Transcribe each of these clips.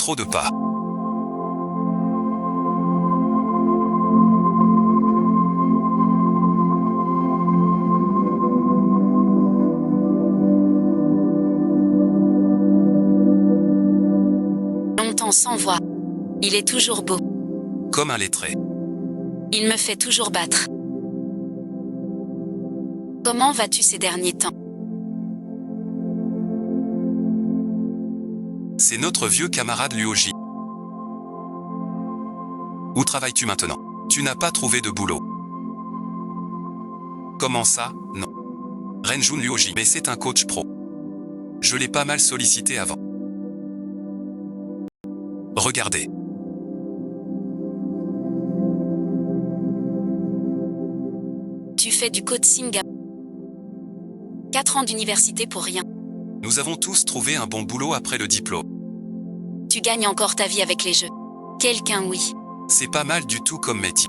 trop de pas. Longtemps sans voix. Il est toujours beau. Comme un lettré. Il me fait toujours battre. Comment vas-tu ces derniers temps? C'est notre vieux camarade Luoji. Où travailles-tu maintenant? Tu n'as pas trouvé de boulot. Comment ça? Non. Renjun Luoji, mais c'est un coach pro. Je l'ai pas mal sollicité avant. Regardez. Tu fais du coaching à 4 ans d'université pour rien. Nous avons tous trouvé un bon boulot après le diplôme. Tu gagnes encore ta vie avec les jeux. Quelqu'un oui. C'est pas mal du tout comme métier.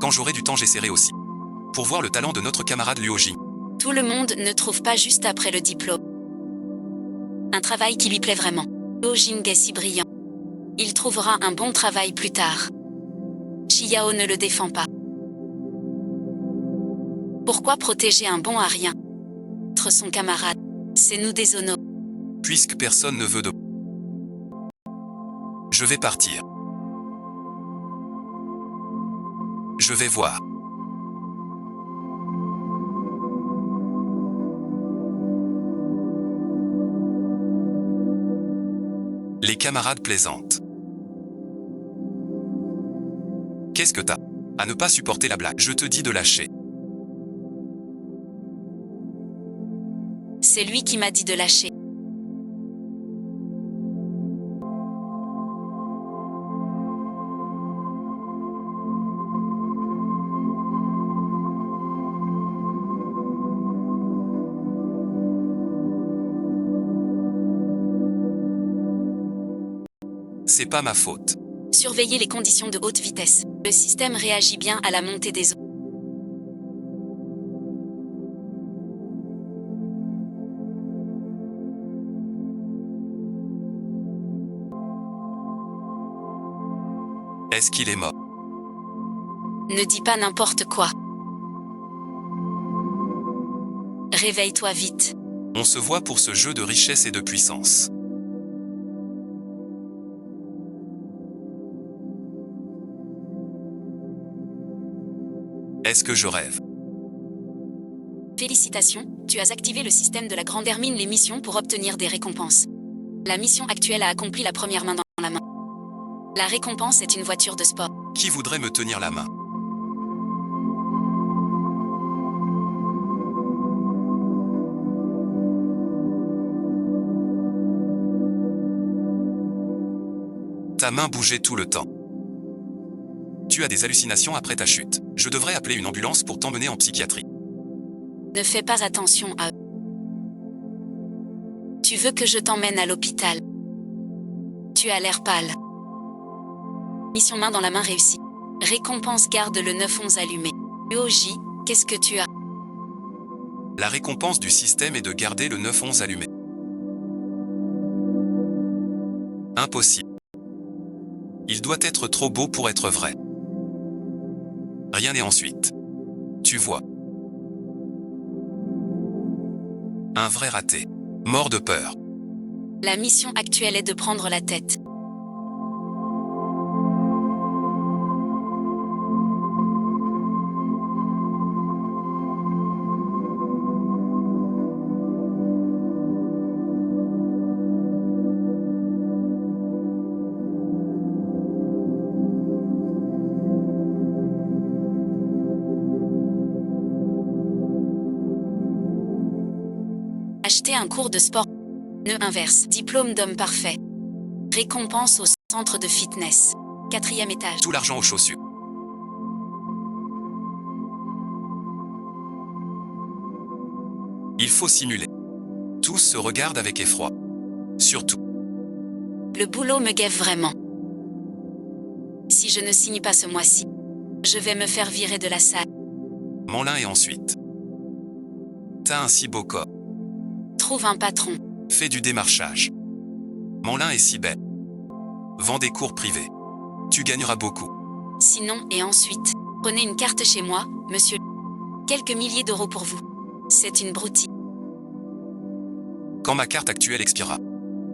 Quand j'aurai du temps, j'essaierai aussi. Pour voir le talent de notre camarade Luoji. Tout le monde ne trouve pas juste après le diplôme un travail qui lui plaît vraiment. Luojing est si brillant. Il trouvera un bon travail plus tard. Chiao ne le défend pas. Pourquoi protéger un bon à rien? Être son camarade, c'est nous déshonorer. Puisque personne ne veut de... Je vais partir. Je vais voir. Les camarades plaisantent. Qu'est-ce que t'as? À ne pas supporter la blague. Je te dis de lâcher. C'est lui qui m'a dit de lâcher. C'est pas ma faute. Surveillez les conditions de haute vitesse. Le système réagit bien à la montée des eaux. Est-ce qu'il est mort? Ne dis pas n'importe quoi. Réveille-toi vite. On se voit pour ce jeu de richesse et de puissance. Est-ce que je rêve? Félicitations, tu as activé le système de la Grande Hermine les missions pour obtenir des récompenses. La mission actuelle a accompli la première main dans la main. La récompense est une voiture de sport. Qui voudrait me tenir la main? Ta main bougeait tout le temps. Tu as des hallucinations après ta chute. Je devrais appeler une ambulance pour t'emmener en psychiatrie. Ne fais pas attention à eux. Tu veux que je t'emmène à l'hôpital? Tu as l'air pâle. Mission main dans la main réussie. Récompense garde le 911 allumé. Luoji, qu'est-ce que tu as? La récompense du système est de garder le 911 allumé. Impossible. Il doit être trop beau pour être vrai. Rien n'est ensuite. Tu vois. Un vrai raté. Mort de peur. La mission actuelle est de prendre la tête. Acheter un cours de sport. Nœud inverse. Diplôme d'homme parfait. Récompense au centre de fitness. 4e étage. Tout l'argent aux chaussures. Il faut simuler. Tous se regardent avec effroi. Surtout. Le boulot me gave vraiment. Si je ne signe pas ce mois-ci, je vais me faire virer de la salle. Manlin et ensuite. T'as un si beau corps. Trouve un patron. Fais du démarchage. Manlin est si belle. Vends des cours privés. Tu gagneras beaucoup. Sinon, et ensuite, prenez une carte chez moi, monsieur. Quelques milliers d'euros pour vous. C'est une broutille. Quand ma carte actuelle expirera,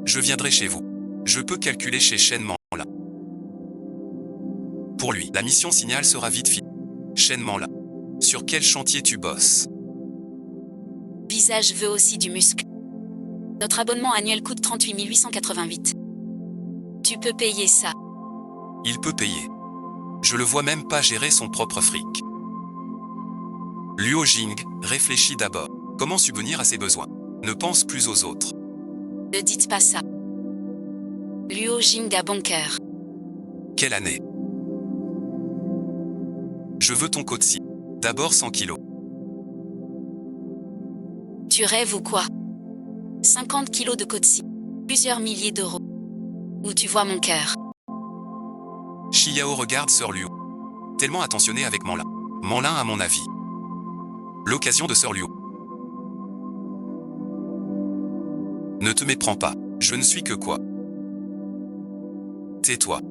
je viendrai chez vous. Je peux calculer chez Shen Manla. Pour lui, la mission signal sera vite finie. Shen Manla. Sur quel chantier tu bosses? Visage veut aussi du muscle. Notre abonnement annuel coûte 38 888. Tu peux payer ça. Il peut payer. Je le vois même pas gérer son propre fric. Luo Jing réfléchit d'abord. Comment subvenir à ses besoins? Ne pense plus aux autres. Ne dites pas ça. Luo Jing a bon cœur. Quelle année? Je veux ton code-ci. D'abord 100 kilos. Tu rêves ou quoi? 50 kilos de côte-ci. Plusieurs milliers d'euros. Où tu vois mon cœur? Xiao regarde Sir Liu. Tellement attentionné avec Manlin. Manlin à mon avis. L'occasion de Sir Liu. Ne te méprends pas. Je ne suis que quoi? Tais-toi.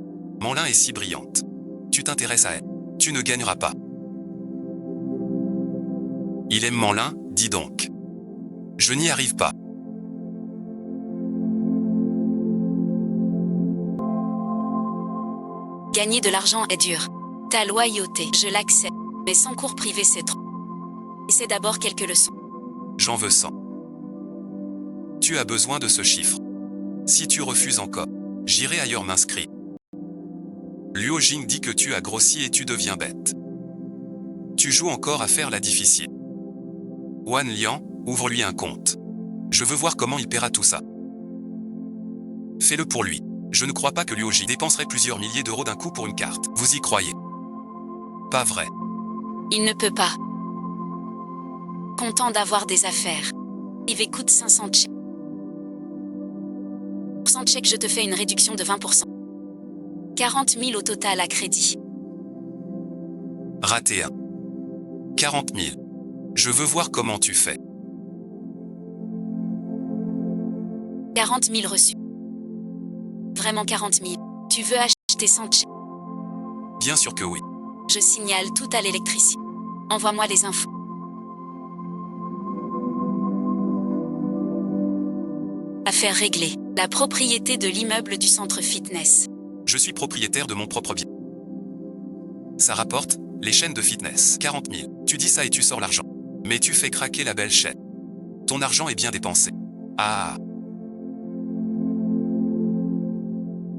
Manlin est si brillante. Tu t'intéresses à elle. Tu ne gagneras pas. Il aime Manlin, dis donc. Je n'y arrive pas. Gagner de l'argent est dur. Ta loyauté, je l'accepte. Mais sans cours privé, c'est trop. Essaie d'abord quelques leçons. J'en veux 100. Tu as besoin de ce chiffre. Si tu refuses encore, j'irai ailleurs m'inscrire. Luo Jing dit que tu as grossi et tu deviens bête. Tu joues encore à faire la difficile. Wan Liang, ouvre-lui un compte. Je veux voir comment il paiera tout ça. Fais-le pour lui. Je ne crois pas que Luo Jing dépenserait plusieurs milliers d'euros d'un coup pour une carte. Vous y croyez? Pas vrai. Il ne peut pas. Content d'avoir des affaires. Il coûte 500 chèques. 100 chèques, je te fais une réduction de 20%. 40 000 au total à crédit. Raté 1. 40 000. Je veux voir comment tu fais. 40 000 reçus. Vraiment 40 000. Tu veux acheter 100 chèques? Bien sûr que oui. Je signale tout à l'électricien. Envoie-moi les infos. Affaire réglée. La propriété de l'immeuble du centre fitness. Je suis propriétaire de mon propre bien. Ça rapporte, les chaînes de fitness, 40 000. Tu dis ça et tu sors l'argent. Mais tu fais craquer la belle chaîne. Ton argent est bien dépensé. Ah.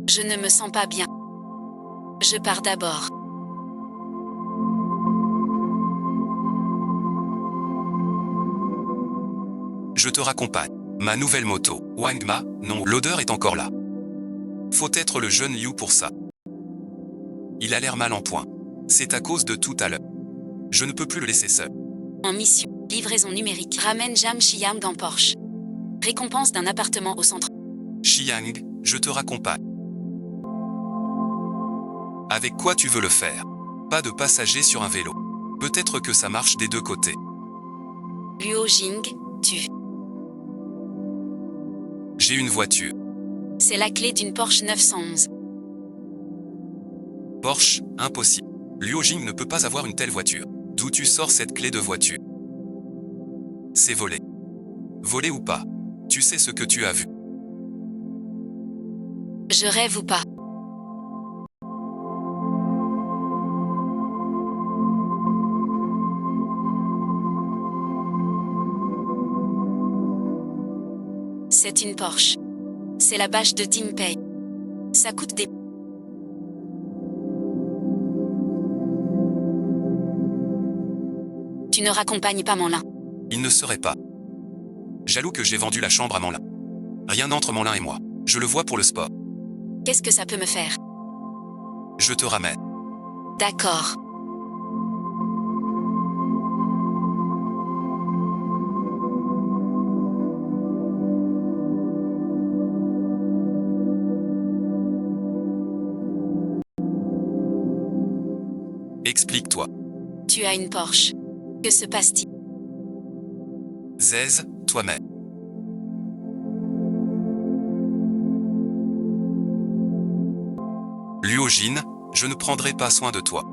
Je ne me sens pas bien. Je pars d'abord. Je te raccompagne. Ma nouvelle moto, Wangma, non, l'odeur est encore là. Faut être le jeune Liu pour ça. Il a l'air mal en point. C'est à cause de tout à l'heure. Je ne peux plus le laisser seul. En mission, livraison numérique. Ramène Jam Xiang en Porsche. Récompense d'un appartement au centre. Xiang, je te raccompagne. Avec quoi tu veux le faire? Pas de passager sur un vélo. Peut-être que ça marche des deux côtés. Luo Jing, tu. J'ai une voiture. C'est la clé d'une Porsche 911. Porsche, impossible. Luo Jing ne peut pas avoir une telle voiture. D'où tu sors cette clé de voiture? C'est volé. Volé ou pas? Tu sais ce que tu as vu. Je rêve ou pas? C'est une Porsche. C'est la bâche de Tim Pei. Ça coûte des... Tu ne raccompagnes pas Manlin. Il ne serait pas jaloux que j'ai vendu la chambre à Manlin. Rien n'entre Manlin et moi. Je le vois pour le sport. Qu'est-ce que ça peut me faire? Je te ramène. D'accord. Explique-toi. Tu as une Porsche. Que se passe-t-il? Zez, toi-même. Luogine, je ne prendrai pas soin de toi.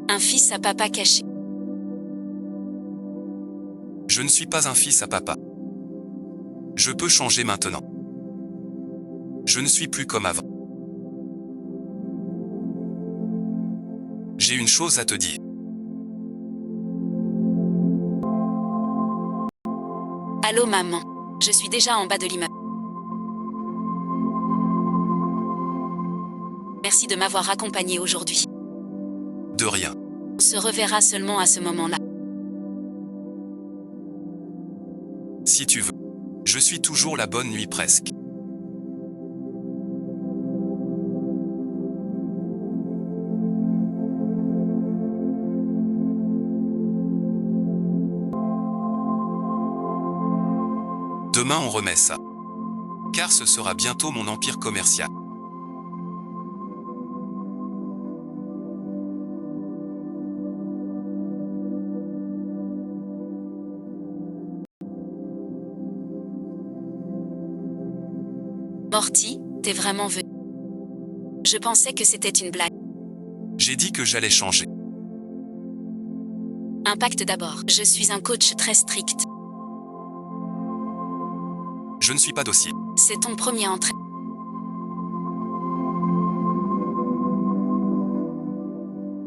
Un fils à papa caché. Je ne suis pas un fils à papa. Je peux changer maintenant. Je ne suis plus comme avant. J'ai une chose à te dire. Allô maman. Je suis déjà en bas de l'immeuble. Merci de m'avoir accompagné aujourd'hui. De rien. On se reverra seulement à ce moment-là. Si tu veux. Je suis toujours la bonne nuit presque. Demain on remet ça. Car ce sera bientôt mon empire commercial. Morty, t'es vraiment venu. Je pensais que c'était une blague. J'ai dit que j'allais changer. Impact d'abord. Je suis un coach très strict. Je ne suis pas docile. C'est ton premier entraînement.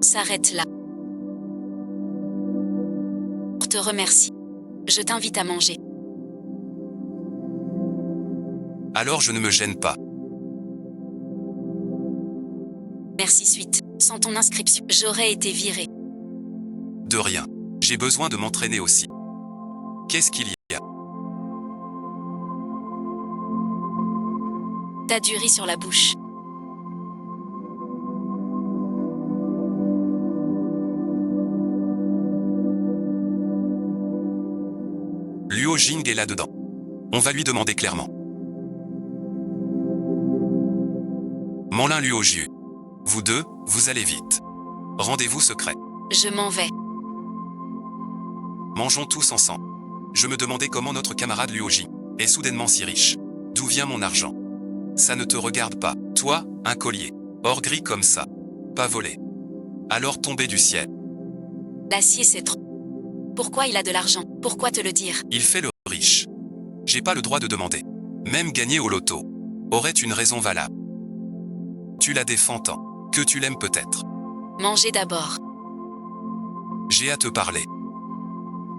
S'arrête là. Je te remercie. Je t'invite à manger. Alors je ne me gêne pas. Merci suite. Sans ton inscription, j'aurais été viré. De rien. J'ai besoin de m'entraîner aussi. Qu'est-ce qu'il y a? T'as du riz sur la bouche. Luo Jing est là-dedans. On va lui demander clairement. Manlin Luo Jiu. Vous deux, vous allez vite. Rendez-vous secret. Je m'en vais. Mangeons tous ensemble. Je me demandais comment notre camarade Luo Jing est soudainement si riche. D'où vient mon argent? Ça ne te regarde pas. Toi, un collier. Or gris comme ça. Pas volé. Alors tombé du ciel. L'acier c'est trop. Pourquoi il a de l'argent? Pourquoi te le dire? Il fait le riche. J'ai pas le droit de demander. Même gagner au loto aurait une raison valable. Tu la défends tant que tu l'aimes peut-être. Mangez d'abord. J'ai à te parler.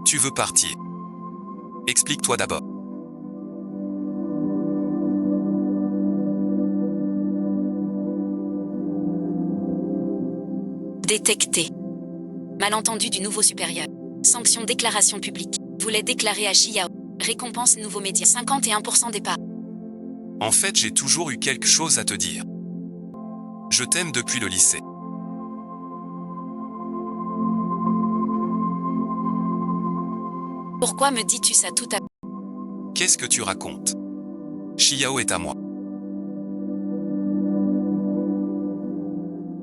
Tu veux partir? Explique-toi d'abord. Détecté. Malentendu du nouveau supérieur. Sanction déclaration publique. Voulait déclarer à Xiao. Récompense nouveau média. 51% des parts. En fait, j'ai toujours eu quelque chose à te dire. Je t'aime depuis le lycée. Pourquoi me dis-tu ça tout à... Qu'est-ce que tu racontes? Xiao est à moi.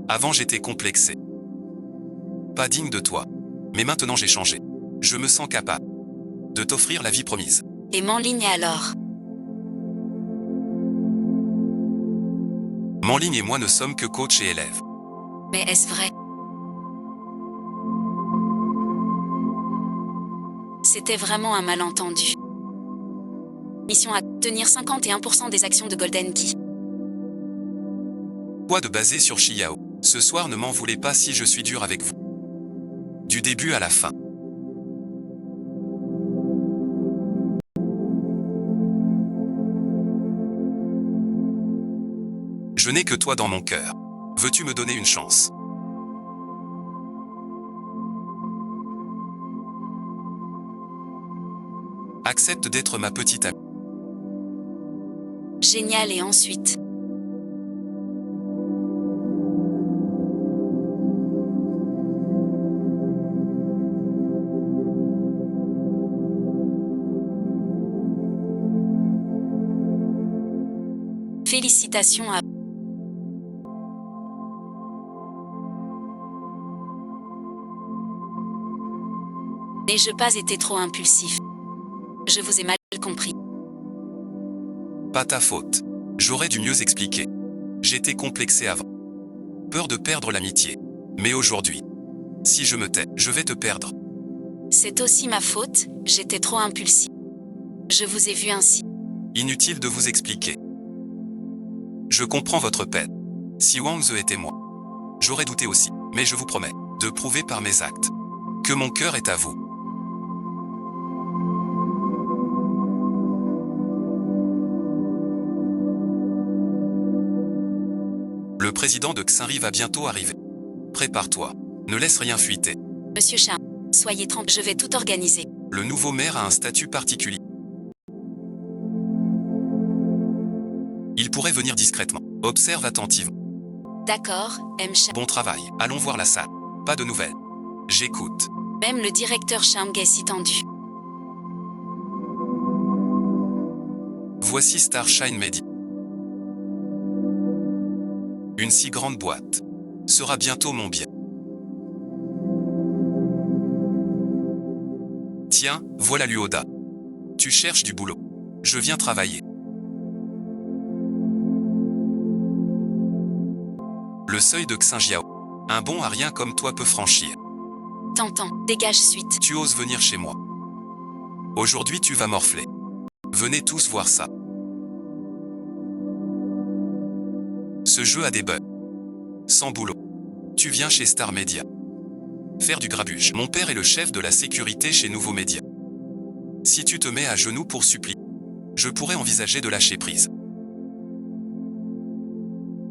Avant j'étais complexé. Pas digne de toi. Mais maintenant j'ai changé. Je me sens capable de t'offrir la vie promise. Et m'enligne alors. Manligne et moi ne sommes que coach et élèves. Mais est-ce vrai? C'était vraiment un malentendu. Mission à tenir 51% des actions de Golden Key. Quoi de basé sur Xiao? Ce soir ne m'en voulez pas si je suis dur avec vous. Du début à la fin. Je n'ai que toi dans mon cœur. Veux-tu me donner une chance? Accepte d'être ma petite amie. Génial et ensuite. Félicitations à... N'ai-je pas été trop impulsif? Je vous ai mal compris. Pas ta faute. J'aurais dû mieux expliquer. J'étais complexé avant. Peur de perdre l'amitié. Mais aujourd'hui, si je me tais, je vais te perdre. C'est aussi ma faute, j'étais trop impulsif. Je vous ai vu ainsi. Inutile de vous expliquer. Je comprends votre peine. Si Wang Ze était moi, j'aurais douté aussi, mais je vous promets de prouver par mes actes que mon cœur est à vous. Le président de Xinri va bientôt arriver. Prépare-toi. Ne laisse rien fuiter. Monsieur Chat, soyez tranquille, je vais tout organiser. Le nouveau maire a un statut particulier. Il pourrait venir discrètement. Observe attentivement. D'accord, M. Chat. Bon travail. Allons voir la salle. Pas de nouvelles. J'écoute. Même le directeur Chang est si tendu. Voici Starshine Media. Une si grande boîte sera bientôt mon bien. Tiens, voilà Luoda. Tu cherches du boulot. Je viens travailler. Le seuil de Xinjiao. Un bon à rien comme toi peut franchir. T'entends, dégage suite. Tu oses venir chez moi. Aujourd'hui tu vas morfler. Venez tous voir ça. Ce jeu a des bugs. Sans boulot. Tu viens chez Star Media. Faire du grabuge. Mon père est le chef de la sécurité chez Nouveau Média. Si tu te mets à genoux pour supplier, je pourrais envisager de lâcher prise.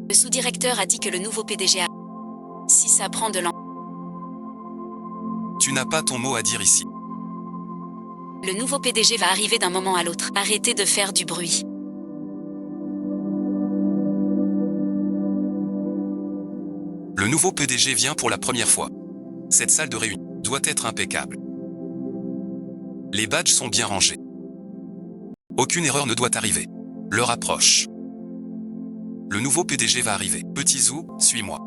Le sous-directeur a dit que le nouveau PDG a... Si ça prend de l'an... Tu n'as pas ton mot à dire ici. Le nouveau PDG va arriver d'un moment à l'autre. Arrêtez de faire du bruit. Le nouveau PDG vient pour la première fois. Cette salle de réunion doit être impeccable. Les badges sont bien rangés. Aucune erreur ne doit arriver. L'heure approche. Le nouveau PDG va arriver. Petit Zou, suis-moi.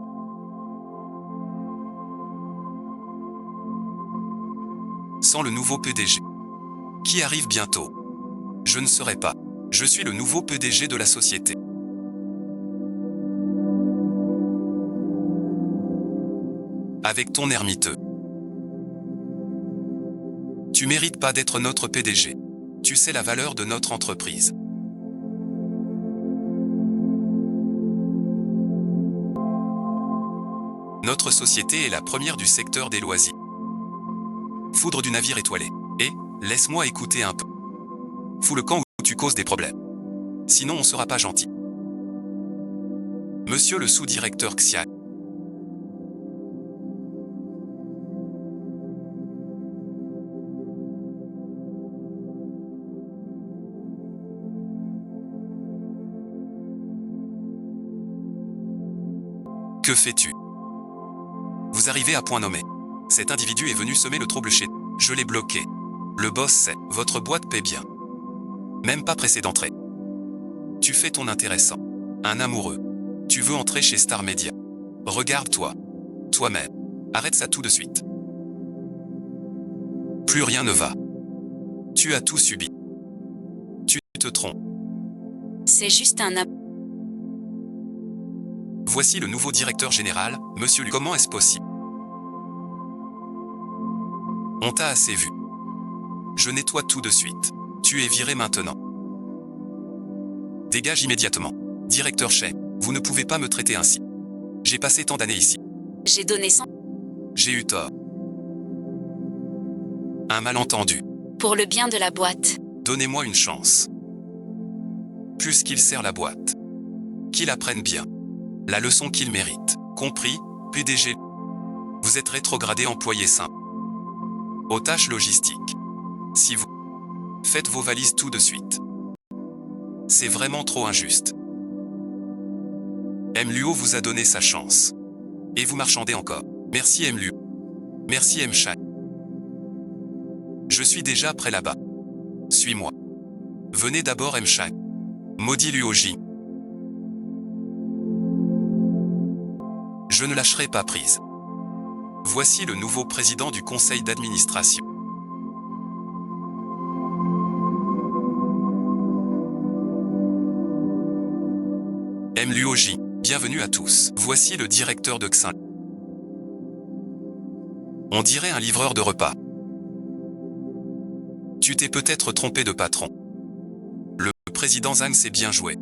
Sans le nouveau PDG, qui arrive bientôt. Je ne serai pas. Je suis le nouveau PDG de la société. Avec ton air miteux. Tu mérites pas d'être notre PDG. Tu sais la valeur de notre entreprise. Notre société est la première du secteur des loisirs. Foudre du navire étoilé. Et, laisse-moi écouter un peu. Fous le camp où tu causes des problèmes. Sinon on sera pas gentil. Monsieur le sous-directeur Xia. Que fais-tu? Vous arrivez à point nommé. Cet individu est venu semer le trouble chez... Je l'ai bloqué. Le boss sait, votre boîte paie bien. Même pas pressé d'entrer. Tu fais ton intéressant. Un amoureux. Tu veux entrer chez Star Media. Regarde-toi. Toi-même. Arrête ça tout de suite. Plus rien ne va. Tu as tout subi. Tu te trompes. C'est juste un... Voici le nouveau directeur général, Monsieur Lu. Comment est-ce possible? On t'a assez vu. Je nettoie tout de suite. Tu es viré maintenant. Dégage immédiatement. Directeur Shen, vous ne pouvez pas me traiter ainsi. J'ai passé tant d'années ici. J'ai donné 100... J'ai eu tort. Un malentendu. Pour le bien de la boîte. Donnez-moi une chance. Puisqu'il sert la boîte. Qu'il apprenne bien. La leçon qu'il mérite. Compris, PDG. Vous êtes rétrogradé employé simple. Aux tâches logistiques. Si vous faites vos valises tout de suite. C'est vraiment trop injuste. M. Luo vous a donné sa chance. Et vous marchandez encore. Merci M. Luo. Merci M. Chan. Je suis déjà prêt là-bas. Suis-moi. Venez d'abord M. Chan. Maudit Luo Jing. Je ne lâcherai pas prise. Voici le nouveau président du conseil d'administration. M. Luoji, bienvenue à tous. Voici le directeur de Xin. On dirait un livreur de repas. Tu t'es peut-être trompé de patron. Le président Zhang s'est bien joué.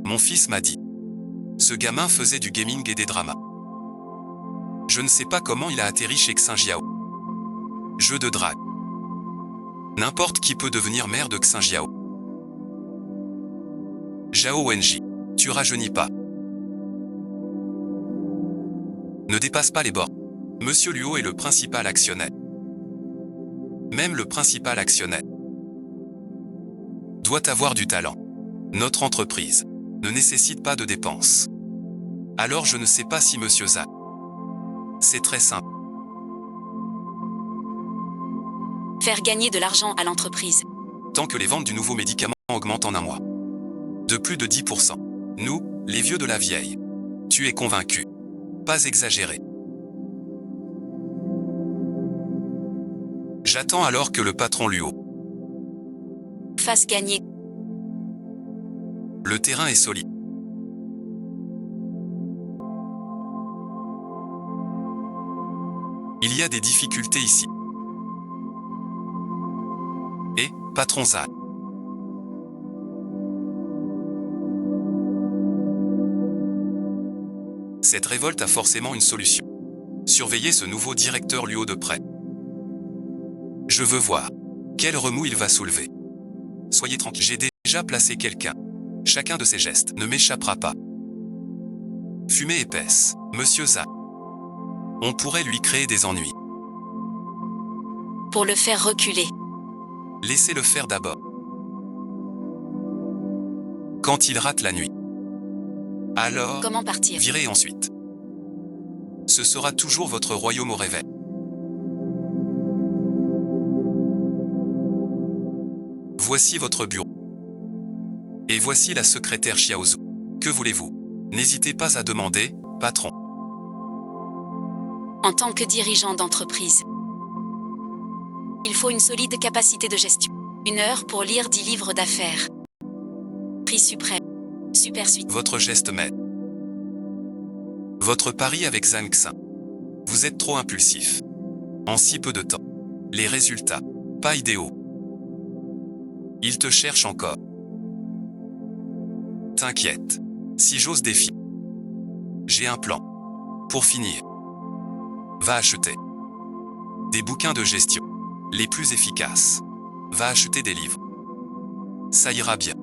Mon fils m'a dit. Ce gamin faisait du gaming et des dramas. Je ne sais pas comment il a atterri chez Xinjiao. Jeu de drague. N'importe qui peut devenir maire de Xinjiao. Zhao Wenji, tu rajeunis pas. Ne dépasse pas les bords. Monsieur Luo est le principal actionnaire. Même le principal actionnaire doit avoir du talent. Notre entreprise ne nécessite pas de dépenses. Alors je ne sais pas si Monsieur Zhang. C'est très simple. Faire gagner de l'argent à l'entreprise. Tant que les ventes du nouveau médicament augmentent en un mois. De plus de 10%. Nous, les vieux de la vieille. Tu es convaincu. Pas exagéré. J'attends alors que le patron Luo fasse gagner. Le terrain est solide. Il y a des difficultés ici. Et, patron Zhang. Cette révolte a forcément une solution. Surveillez ce nouveau directeur Luo de près. Je veux voir quel remous il va soulever. Soyez tranquille, j'ai déjà placé quelqu'un. Chacun de ses gestes ne m'échappera pas. Fumée épaisse, Monsieur Zhang. On pourrait lui créer des ennuis. Pour le faire reculer. Laissez-le faire d'abord. Quand il rate la nuit. Alors, Comment partir? virez ensuite. Ce sera toujours votre royaume au réveil. Voici votre bureau. Et voici la secrétaire Xiaozu. Que voulez-vous? N'hésitez pas à demander, patron. En tant que dirigeant d'entreprise, il faut une solide capacité de gestion. 1 heure pour lire 10 livres d'affaires. Prix suprême. Super suite. Votre geste m'aide. Votre pari avec Zhang Xin. Vous êtes trop impulsif. En si peu de temps. Les résultats, pas idéaux. Il te cherche encore. T'inquiète. Si j'ose défier. J'ai un plan. Pour finir. Va acheter des bouquins de gestion. Les plus efficaces. Va acheter des livres. Ça ira bien.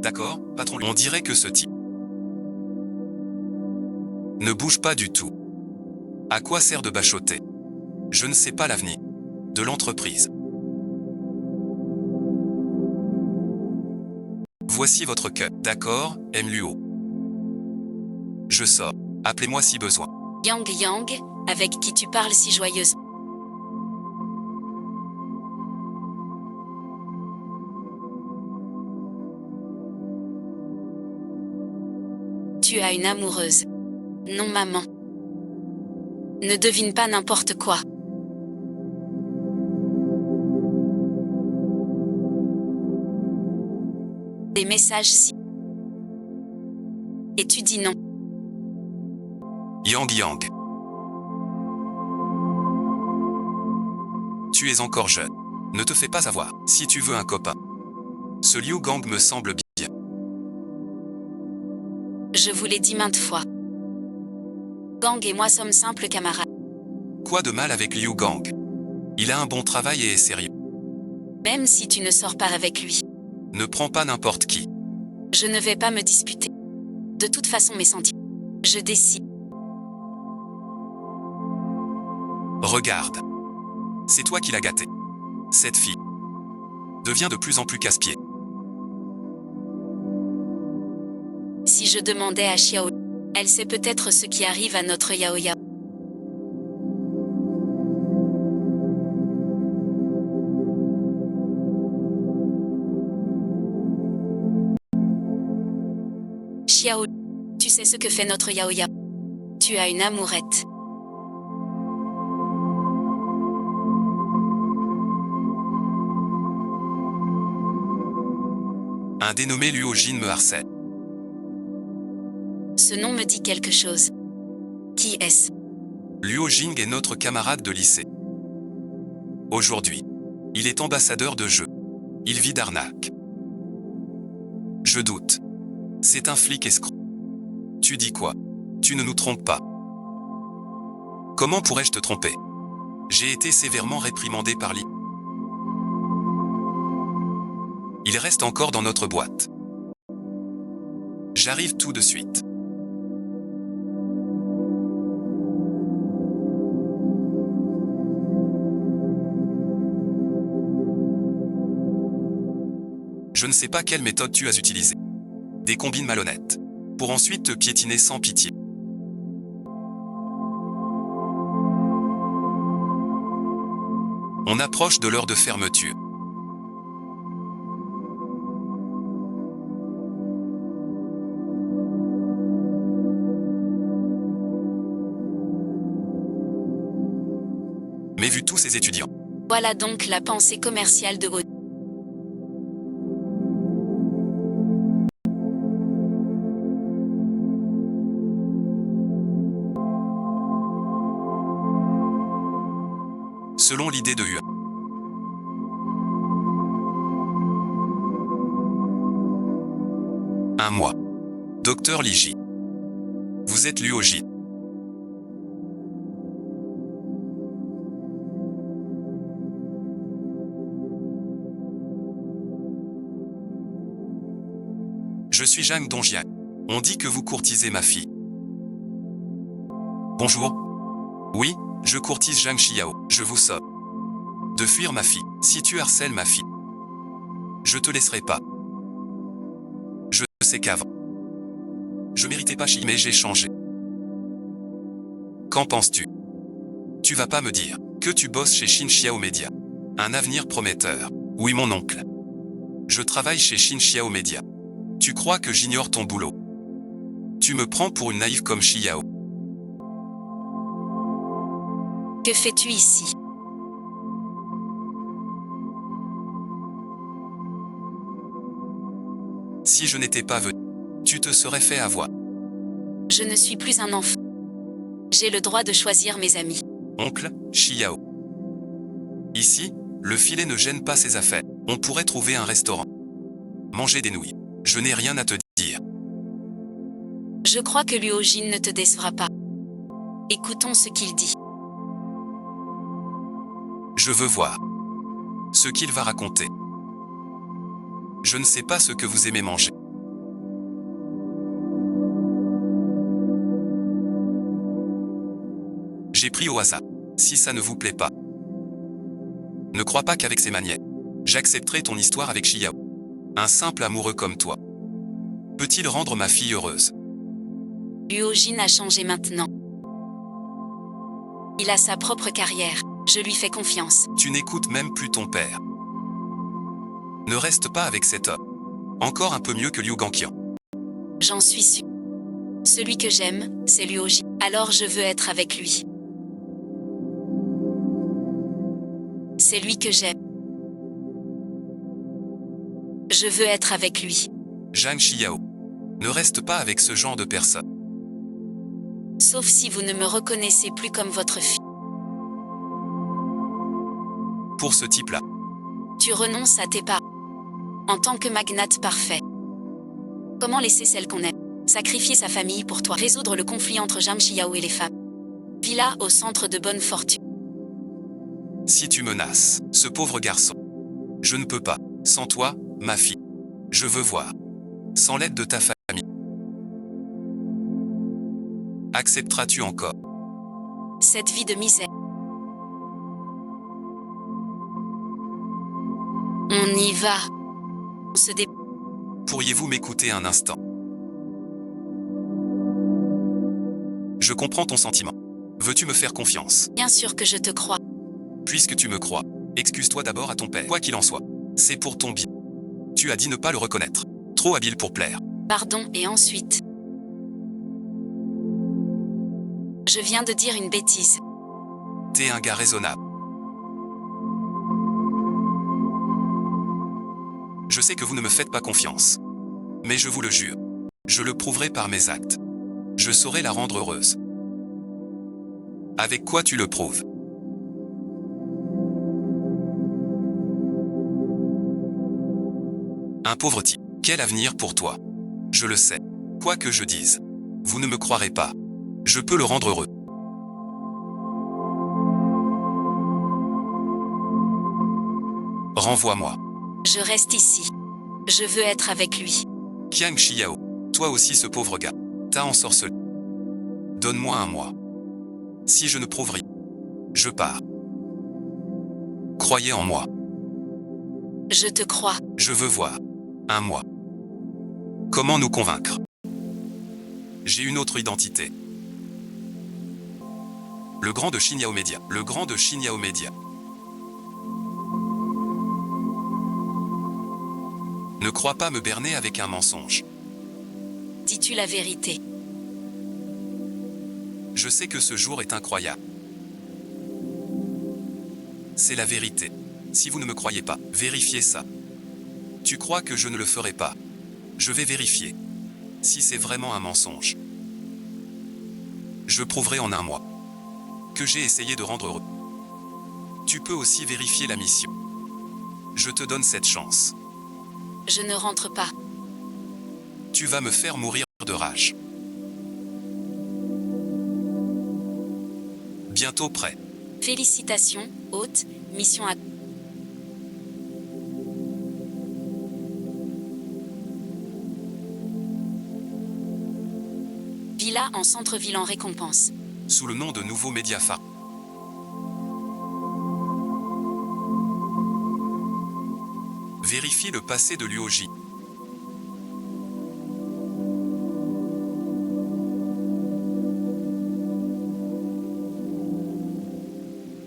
D'accord, patron? On dirait que ce type ne bouge pas du tout. À quoi sert de bachoter? Je ne sais pas l'avenir de l'entreprise. Voici votre cut. D'accord, M. Luo. Je sors. Appelez-moi si besoin. Yang Yang, avec qui tu parles si joyeuse. Tu as une amoureuse. Non, maman. Ne devine pas n'importe quoi. Des messages si. Et tu dis non. Yang Yang. Tu es encore jeune. Ne te fais pas avoir, si tu veux un copain. Ce Liu Gang me semble bien. Je vous l'ai dit maintes fois. Gang et moi sommes simples camarades. Quoi de mal avec Liu Gang? Il a un bon travail et est sérieux. Même si tu ne sors pas avec lui. Ne prends pas n'importe qui. Je ne vais pas me disputer. De toute façon mes sentiments. Je décide. Regarde. C'est toi qui l'as gâtée. Cette fille devient de plus en plus casse-pied. Si je demandais à Xiao, elle sait peut-être ce qui arrive à notre Yao Yao. Xiao, tu sais ce que fait notre Yao Yao. Tu as une amourette. Un dénommé Luo Jin me harcèle. Ce nom me dit quelque chose. Qui est-ce? Luo Jing est notre camarade de lycée. Aujourd'hui, il est ambassadeur de jeu. Il vit d'arnaque. Je doute. C'est un flic escroc. Tu dis quoi? Tu ne nous trompes pas. Comment pourrais-je te tromper? J'ai été sévèrement réprimandé par Li. Il reste encore dans notre boîte. J'arrive tout de suite. Je ne sais pas quelle méthode tu as utilisée. Des combines malhonnêtes. Pour ensuite te piétiner sans pitié. On approche de l'heure de fermeture. Mais vu tous ces étudiants. Voilà donc la pensée commerciale de Haut. Selon l'idée de Hua. Un mois. Docteur Liji. Vous êtes Luo Jin. Je suis Zhang Dongjian. On dit que vous courtisez ma fille. Bonjour. Oui, je courtise Zhang Xiao. Je vous somme de fuir ma fille. Si tu harcèles ma fille, je te laisserai pas. Je sais qu'avant, je méritais pas Chi, mais j'ai changé. Qu'en penses-tu? Tu vas pas me dire que tu bosses chez Shin Xiao Media. Un avenir prometteur. Oui, mon oncle. Je travaille chez Shin Xiao Media. Tu crois que j'ignore ton boulot? Tu me prends pour une naïve comme Xiao. Que fais-tu ici? Si je n'étais pas venu, tu te serais fait avoir. Je ne suis plus un enfant. J'ai le droit de choisir mes amis. Oncle, Xiao. Ici, le filet ne gêne pas ses affaires. On pourrait trouver un restaurant. Manger des nouilles. Je n'ai rien à te dire. Je crois que Luo Jin ne te décevra pas. Écoutons ce qu'il dit. Je veux voir ce qu'il va raconter. Je ne sais pas ce que vous aimez manger. J'ai pris au hasard. Si ça ne vous plaît pas, ne crois pas qu'avec ces manières, j'accepterai ton histoire avec Xiao. Un simple amoureux comme toi peut-il rendre ma fille heureuse? Luo Jin a changé maintenant. Il a sa propre carrière. Je lui fais confiance. Tu n'écoutes même plus ton père. Ne reste pas avec cet homme. Encore un peu mieux que Liu Gangqian. J'en suis sûr. Celui que j'aime, c'est Luo Jin. Alors je veux être avec lui. C'est lui que j'aime. Je veux être avec lui. Zhang Xiao. Ne reste pas avec ce genre de personne. Sauf si vous ne me reconnaissez plus comme votre fille. Pour ce type-là, Tu renonces à tes parts. En tant que magnate parfait. Comment laisser celle qu'on aime? Sacrifier sa famille pour toi. Résoudre le conflit entre Zhang Xiao et les femmes. Villa au centre de bonne fortune. si tu menaces ce pauvre garçon, je ne peux pas. Sans toi, ma fille. Je veux voir. Sans l'aide de ta famille. Accepteras-tu encore Cette vie de misère. On y va. On se dé... Pourriez-vous m'écouter un instant? Je comprends ton sentiment. Veux-tu me faire confiance? Bien sûr que je te crois. Puisque tu me crois, excuse-toi d'abord à ton père. Quoi qu'il en soit, c'est pour ton bien. Tu as dit ne pas le reconnaître. Trop habile pour plaire. Pardon, et ensuite. Je viens de dire une bêtise. T'es un gars raisonnable. Je sais que vous ne me faites pas confiance. Mais je vous le jure, je le prouverai par mes actes. Je saurai la rendre heureuse. Avec quoi tu le prouves? Un pauvre type. Quel avenir pour toi? Je le sais. Quoi que je dise, vous ne me croirez pas. Je peux le rendre heureux. Renvoie-moi. Je reste ici. Je veux être avec lui. Qiang Xiao, toi aussi ce pauvre gars, t'as ensorcelé. Donne-moi un mois. Si je ne prouve rien, je pars. Croyez en moi. Je te crois. Je veux voir. Un mois. Comment nous convaincre? J'ai une autre identité. Le grand de Xinyao Media. Le grand de Xinyao Media. Ne crois pas me berner avec un mensonge. Dis-tu la vérité? Je sais que ce jour est incroyable. C'est la vérité. Si vous ne me croyez pas, vérifiez ça. Tu crois que je ne le ferai pas? Je vais vérifier. Si c'est vraiment un mensonge. Je prouverai en un mois que j'ai essayé de rendre heureux. Tu peux aussi vérifier la mission. Je te donne cette chance. Je ne rentre pas. Tu vas me faire mourir de rage. Bientôt prêt. Félicitations, hôte, mission à... Villa en centre-ville en récompense. Sous le nom de Nouveau Mediapharm. Vérifie le passé de Luoji.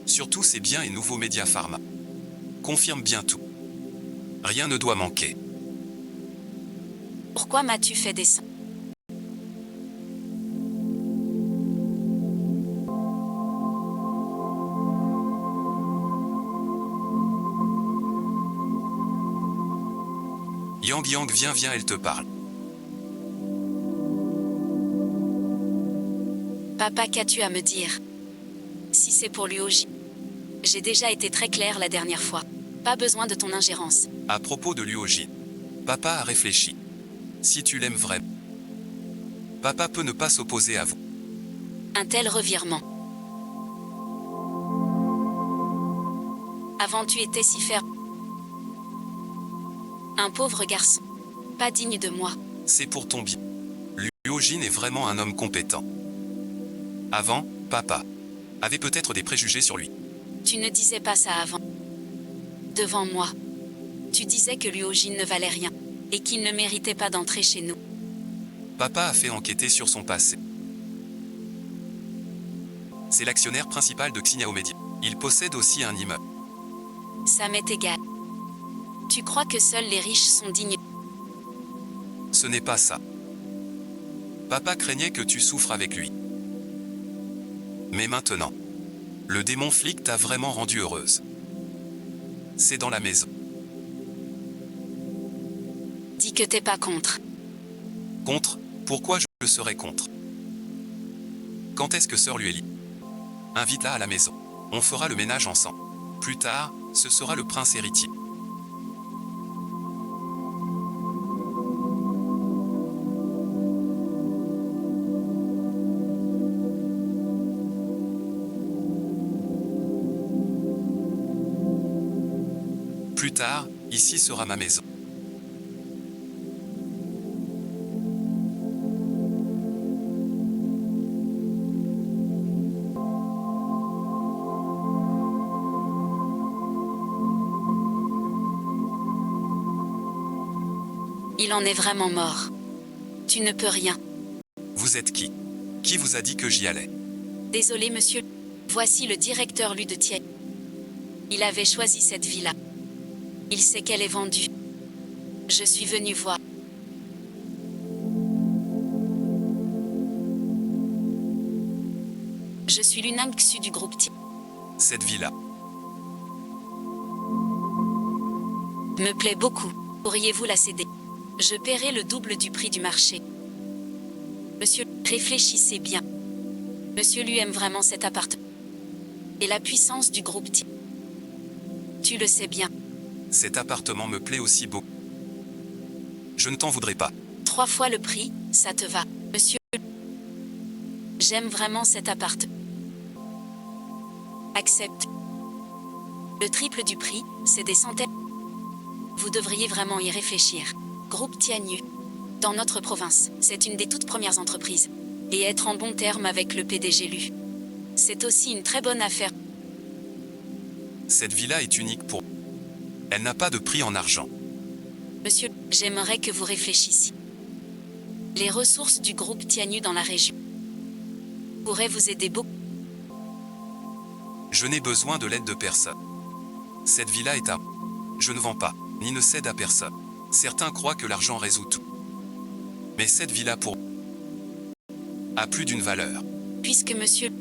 Surtout ses biens et Nouveau Mediapharm. Confirme bien tout. Rien ne doit manquer. Pourquoi m'as-tu fait descendre? Yang, viens, elle te parle. Papa, qu'as-tu à me dire? Si c'est pour Luoji. J'ai déjà été très clair la dernière fois. Pas besoin de ton ingérence. À propos de Luoji, papa a réfléchi. Si tu l'aimes vraiment, papa peut ne pas s'opposer à vous. Un tel revirement. Avant tu étais si ferme. Un pauvre garçon. Pas digne de moi. C'est pour ton bien. Luojin est vraiment un homme compétent. Avant, papa avait peut-être des préjugés sur lui. Tu ne disais pas ça avant. Devant moi. Tu disais que Luojin ne valait rien. Et qu'il ne méritait pas d'entrer chez nous. Papa a fait enquêter sur son passé. C'est l'actionnaire principal de Xinyao Media. Il possède aussi un immeuble. Ça m'est égal. Tu crois que seuls les riches sont dignes? Ce n'est pas ça. Papa craignait que tu souffres avec lui. Mais maintenant, le démon flic t'a vraiment rendue heureuse. C'est dans la maison. Dis que t'es pas contre. Contre? Pourquoi je serais contre? Quand est-ce que sœur Lueli? Invite-la à la maison. On fera le ménage ensemble. Plus tard, ce sera le prince héritier. Plus tard, ici sera ma maison. Il en est vraiment mort. Tu ne peux rien. Vous êtes qui? Qui vous a dit que j'y allais? Désolé, monsieur. Voici le directeur Lu de Thiers. Il avait choisi cette villa. Il sait qu'elle est vendue. Je suis venu voir. Je suis l'Unang Xu du groupe Thiers. Cette villa. Me plaît beaucoup. Pourriez-vous la céder? Je paierai le double du prix du marché. Monsieur, Réfléchissez bien. Monsieur Lu aime vraiment cet appartement. Et la puissance du groupe T. Tu le sais bien. Cet appartement me plaît aussi beaucoup. Je ne t'en voudrais pas. 3 fois le prix, ça te va, monsieur. J'aime vraiment cet appartement. Accepte. Le triple du prix, c'est des centaines. Vous devriez vraiment y réfléchir. Groupe Tianyu. Dans notre province, c'est une des toutes premières entreprises. Et être en bon terme avec le PDG Lu. C'est aussi une très bonne affaire. Cette villa est unique pour... Elle n'a pas de prix en argent. Monsieur, j'aimerais que vous réfléchissiez. Les ressources du groupe Tianyu dans la région pourraient vous aider beaucoup. Je n'ai besoin de l'aide de personne. Cette villa est à... Je ne vends pas, ni ne cède à personne. Certains croient que l'argent résout tout. Mais cette villa pour... a plus d'une valeur. Puisque monsieur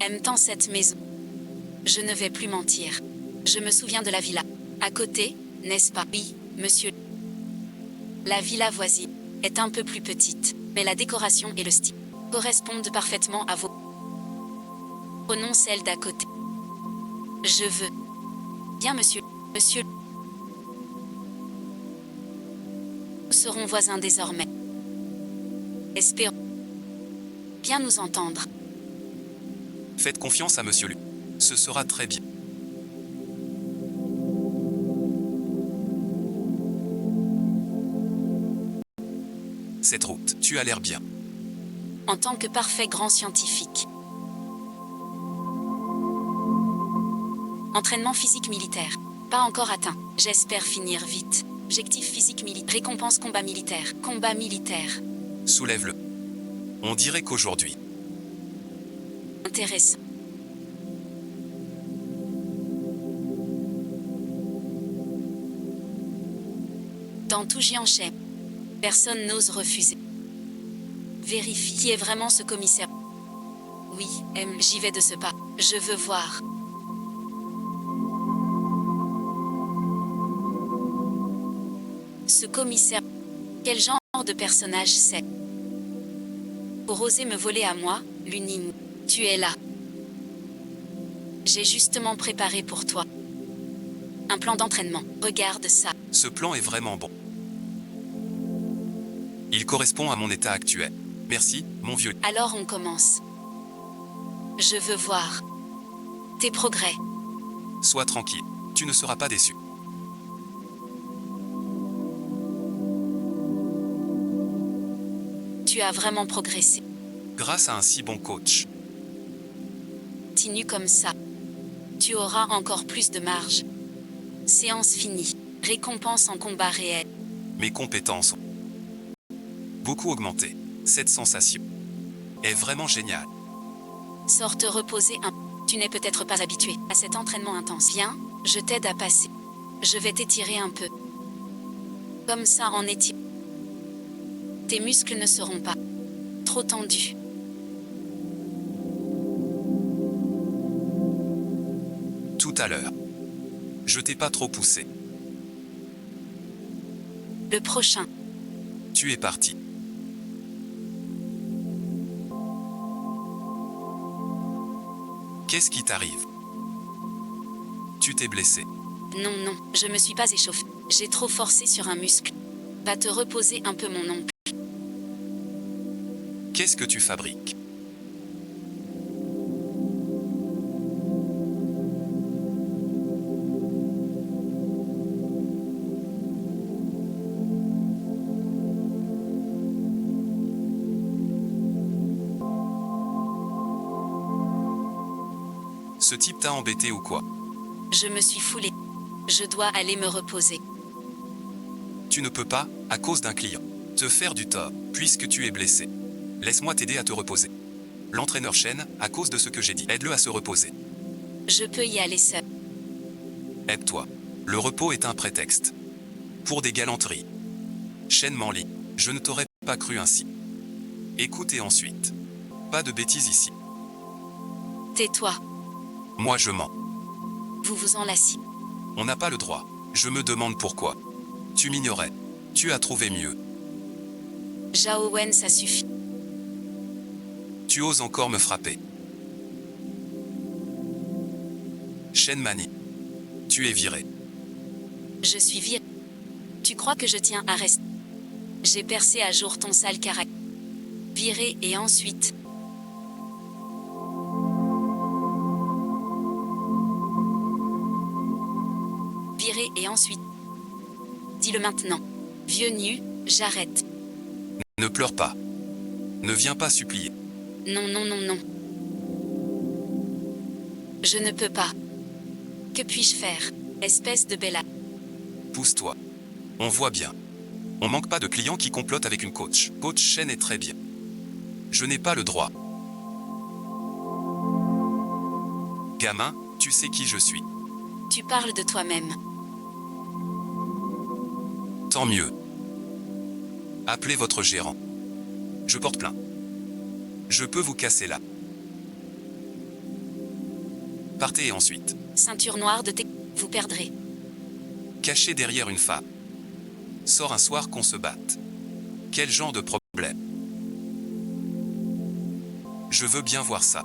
aime tant cette maison, je ne vais plus mentir. Je me souviens de la villa. À côté, n'est-ce pas? Oui, monsieur. La villa voisine est un peu plus petite, mais la décoration et le style correspondent parfaitement à vos... Prenons celle d'à côté. Je veux. Bien, monsieur. Monsieur. Nous serons voisins désormais. Espérons bien nous entendre. Faites confiance à monsieur Lu. Ce sera très bien. Cette route, tu as l'air bien. En tant que parfait grand scientifique. Entraînement physique militaire. Pas encore atteint. J'espère finir vite. Objectif physique militaire. Récompense combat militaire. Combat militaire. Soulève-le. On dirait qu'aujourd'hui... Intéressant. Dans tout Jiangsheng, personne n'ose refuser. Vérifie qui est vraiment ce commissaire. Oui, j'y vais de ce pas. Je veux voir. Ce commissaire, quel genre de personnage c'est? Pour oser me voler à moi, Luning, tu es là. J'ai justement préparé pour toi un plan d'entraînement. Regarde ça. Ce plan est vraiment bon. Il correspond à mon état actuel. Merci, mon vieux. Alors on commence. Je veux voir tes progrès. Sois tranquille, tu ne seras pas déçu. Tu as vraiment progressé. Grâce à un si bon coach. Continue comme ça. Tu auras encore plus de marge. Séance finie. Récompense en combat réel. Mes compétences ont beaucoup augmenté. Cette sensation est vraiment géniale. Sors te reposer un. Tu n'es peut-être pas habitué à cet entraînement intense. Viens, je t'aide à passer. Je vais t'étirer un peu. Comme ça en étirant. Tes muscles ne seront pas trop tendus. Tout à l'heure. Je t'ai pas trop poussé. Le prochain. Tu es parti. Qu'est-ce qui t'arrive? Tu t'es blessé. Non, non, je me suis pas échauffé. J'ai trop forcé sur un muscle. Va te reposer un peu, mon oncle. Qu'est-ce que tu fabriques? Ce type t'a embêté ou quoi? Je me suis foulé. Je dois aller me reposer. Tu ne peux pas, à cause d'un client, te faire du tort, puisque tu es blessé. Laisse-moi t'aider à te reposer. L'entraîneur Shen, à cause de ce que j'ai dit, aide-le à se reposer. Je peux y aller seul. Aide-toi. Le repos est un prétexte. Pour des galanteries. Shen Manli, je ne t'aurais pas cru ainsi. Écoute et ensuite. Pas de bêtises ici. Tais-toi. Moi je mens. Vous vous enlaciez. On n'a pas le droit. Je me demande pourquoi. Tu m'ignorais. Tu as trouvé mieux. Zhao Wen, ça suffit. Tu oses encore me frapper. Shen Mani. Tu es viré. Je suis viré. Tu crois que je tiens à rester? J'ai percé à jour ton sale caractère. Viré et ensuite... Viré et ensuite... Dis-le maintenant. Vieux nu, j'arrête. Ne pleure pas. Ne viens pas supplier. Non, non, non, non. Je ne peux pas. Que puis-je faire, espèce de bella? Pousse-toi. On voit bien. On manque pas de clients qui complotent avec une coach. Coach Shen est très bien. Je n'ai pas le droit. Gamin, tu sais qui je suis. Tu parles de toi-même. Tant mieux. Appelez votre gérant. Je porte plainte. Je peux vous casser là. Partez ensuite. Ceinture noire de tes... Vous perdrez. Caché derrière une femme. Sors un soir qu'on se batte. Quel genre de problème? Je veux bien voir ça.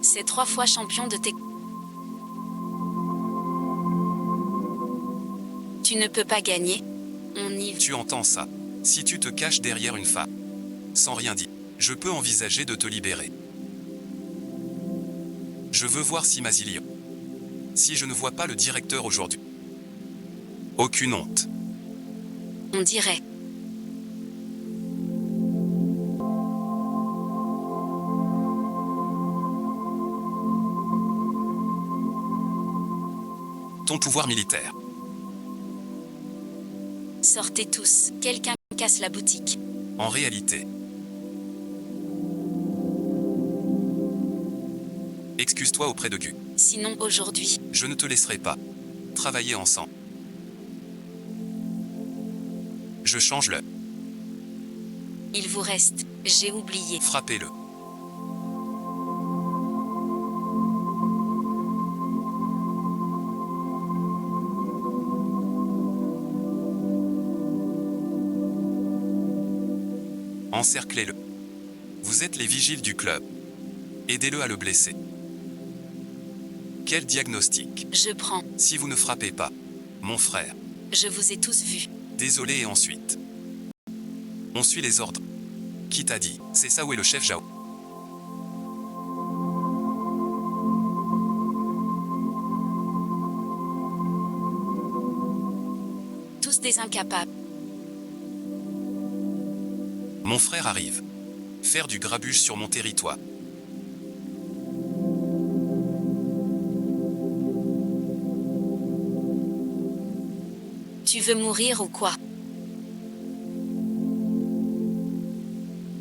C'est 3 fois champion de tes... Tu ne peux pas gagner. On y... Tu entends ça? Si tu te caches derrière une femme, sans rien dire, je peux envisager de te libérer. Je veux voir si Mazilian. Si je ne vois pas le directeur aujourd'hui. Aucune honte. On dirait. Ton pouvoir militaire. Sortez tous. Quelqu'un casse la boutique. En réalité. Excuse-toi auprès de Gu. Sinon aujourd'hui. Je ne te laisserai pas. Travailler ensemble. Je change le. Il vous reste. J'ai oublié. Frappez-le. Encerclez-le. Vous êtes les vigiles du club. Aidez-le à le blesser. Quel diagnostic? Je prends. Si vous ne frappez pas, mon frère. Je vous ai tous vus. Désolé et ensuite. On suit les ordres. Qui t'a dit? C'est ça où est le chef Zhao? Tous des incapables. Mon frère arrive. Faire du grabuge sur mon territoire. Tu veux mourir ou quoi?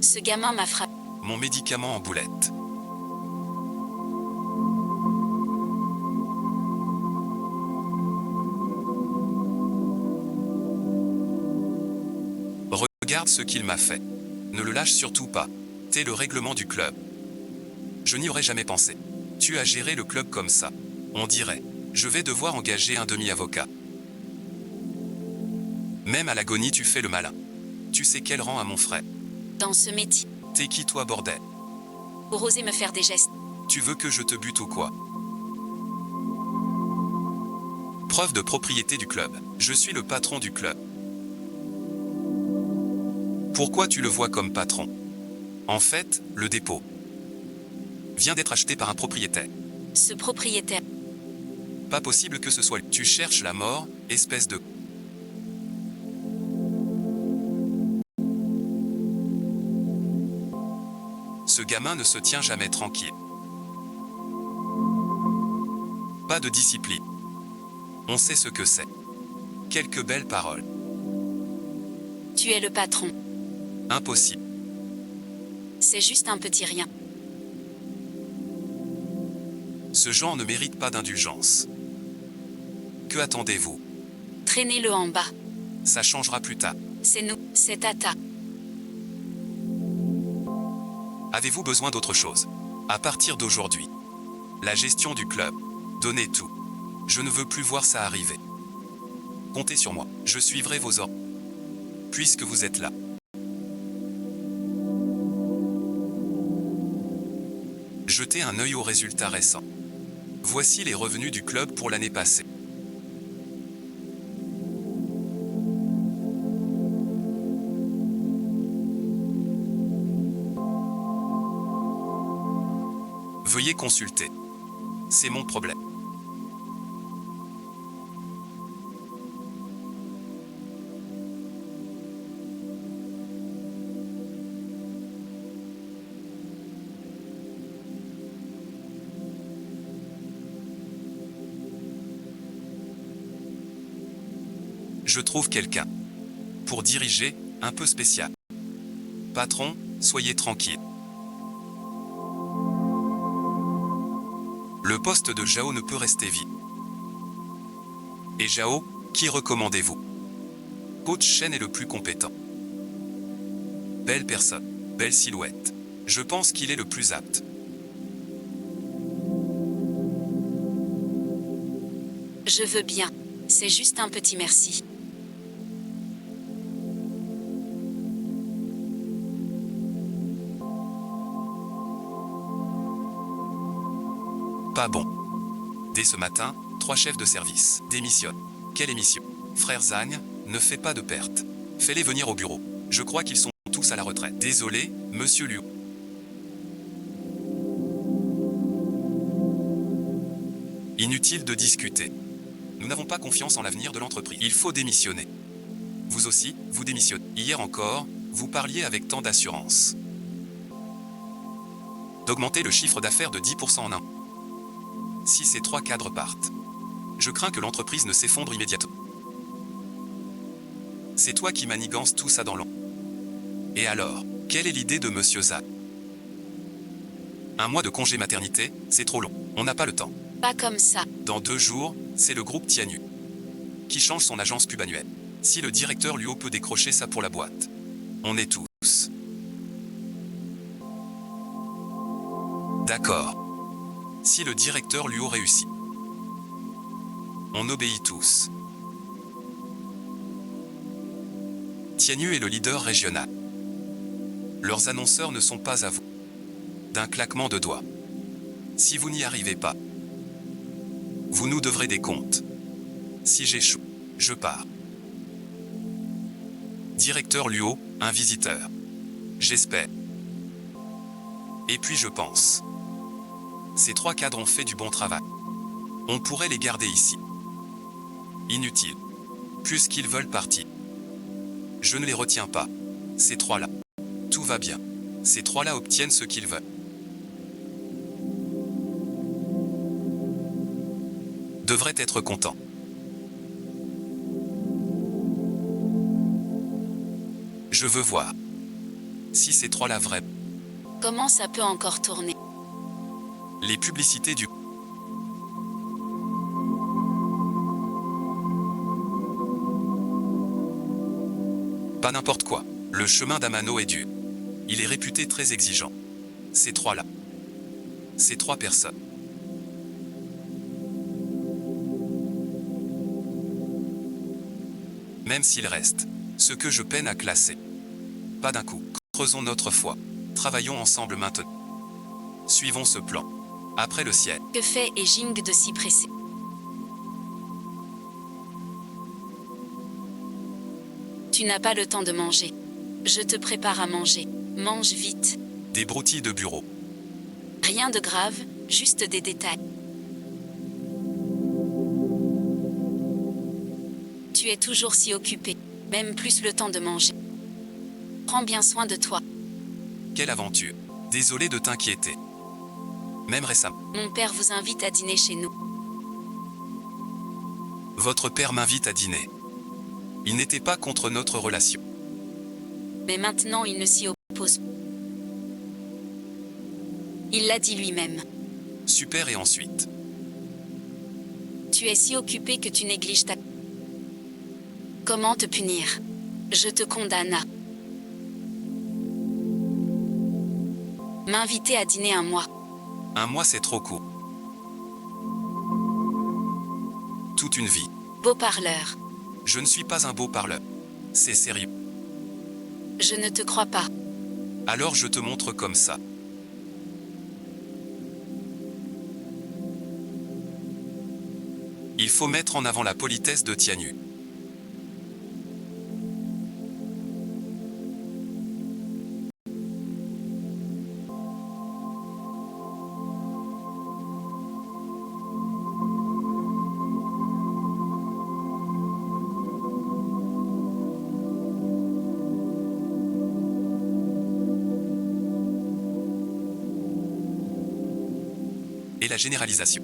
Ce gamin m'a frappé. Mon médicament en boulette. Regarde ce qu'il m'a fait. Ne le lâche surtout pas. C'est le règlement du club. Je n'y aurais jamais pensé. Tu as géré le club comme ça. On dirait. Je vais devoir engager un demi-avocat. Même à l'agonie tu fais le malin. Tu sais quel rang a mon frère? Dans ce métier. T'es qui toi bordel? Pour oser me faire des gestes. Tu veux que je te bute ou quoi? Preuve de propriété du club. Je suis le patron du club. Pourquoi tu le vois comme patron? En fait, le dépôt vient d'être acheté par un propriétaire. Ce propriétaire. Pas possible que ce soit lui. Tu cherches la mort, espèce de... Ce gamin ne se tient jamais tranquille. Pas de discipline. On sait ce que c'est. Quelques belles paroles. Tu es le patron. Impossible. C'est juste un petit rien. Ce genre ne mérite pas d'indulgence. Que attendez-vous? Traînez-le en bas. Ça changera plus tard. C'est nous, c'est Tata. Avez-vous besoin d'autre chose? À partir d'aujourd'hui, la gestion du club. Donnez tout. Je ne veux plus voir ça arriver. Comptez sur moi. Je suivrai vos ordres. puisque vous êtes là. Jetez un œil aux résultats récents. Voici les revenus du club pour l'année passée. Veuillez consulter. C'est mon problème. Je trouve quelqu'un. Pour diriger, un peu spécial. Patron, soyez tranquille. Le poste de Jao ne peut rester vide. Et Jao, qui recommandez-vous? Coach Shen est le plus compétent. Belle personne, belle silhouette. Je pense qu'il est le plus apte. Je veux bien. C'est juste un petit merci. Pas bon. Dès ce matin, 3 chefs de service démissionnent. Quelle émission? Frère Zagne, ne fais pas de perte. Fais-les venir au bureau. Je crois qu'ils sont tous à la retraite. Désolé, monsieur Liu. Inutile de discuter. Nous n'avons pas confiance en l'avenir de l'entreprise. Il faut démissionner. Vous aussi, vous démissionnez. Hier encore, vous parliez avec tant d'assurance d'augmenter le chiffre d'affaires de 10% en un. Si ces 3 cadres partent, je crains que l'entreprise ne s'effondre immédiatement. C'est toi qui manigances tout ça dans l'ombre. Et alors, quelle est l'idée de monsieur Zhang? Un mois de congé maternité, c'est trop long. On n'a pas le temps. Pas comme ça. Dans 2 jours, c'est le groupe Tianyu qui change son agence pub annuelle. Si le directeur Luo peut décrocher ça pour la boîte, on est tous. D'accord. Si le directeur Luo réussit, on obéit tous. Tianyu est le leader régional. Leurs annonceurs ne sont pas à vous. D'un claquement de doigts. Si vous n'y arrivez pas, vous nous devrez des comptes. Si j'échoue, je pars. Directeur Luo, un visiteur. J'espère. Et puis je pense. Ces 3 cadres ont fait du bon travail. On pourrait les garder ici. Inutile. Puisqu'ils veulent partir. Je ne les retiens pas. Ces 3-là. Tout va bien. Ces 3-là obtiennent ce qu'ils veulent. Devraient être contents. Je veux voir. Si ces 3-là vrais. Comment ça peut encore tourner? Les publicités du... Pas n'importe quoi. Le chemin d'Amano est dur. Il est réputé très exigeant. Ces 3-là. Ces 3 personnes. Même s'il reste ce que je peine à classer. Pas d'un coup. Creusons notre foi. Travaillons ensemble maintenant. Suivons ce plan. Après le ciel. Que fait Jing de s'y presser? Tu n'as pas le temps de manger. Je te prépare à manger. Mange vite. Des broutilles de bureau. Rien de grave, juste des détails. Tu es toujours si occupé, même plus le temps de manger. Prends bien soin de toi. Quelle aventure. Désolé de t'inquiéter. Même récemment. Mon père vous invite à dîner chez nous. Votre père m'invite à dîner. Il n'était pas contre notre relation. Mais maintenant il ne s'y oppose pas. Il l'a dit lui-même. Super, et ensuite? Tu es si occupé que tu négliges ta... Comment te punir? Je te condamne à... M'inviter à dîner un mois. Un mois, c'est trop court. Toute une vie. Beau parleur. Je ne suis pas un beau parleur. C'est sérieux. Je ne te crois pas. Alors je te montre comme ça. Il faut mettre en avant la politesse de Tianyu. Et la généralisation.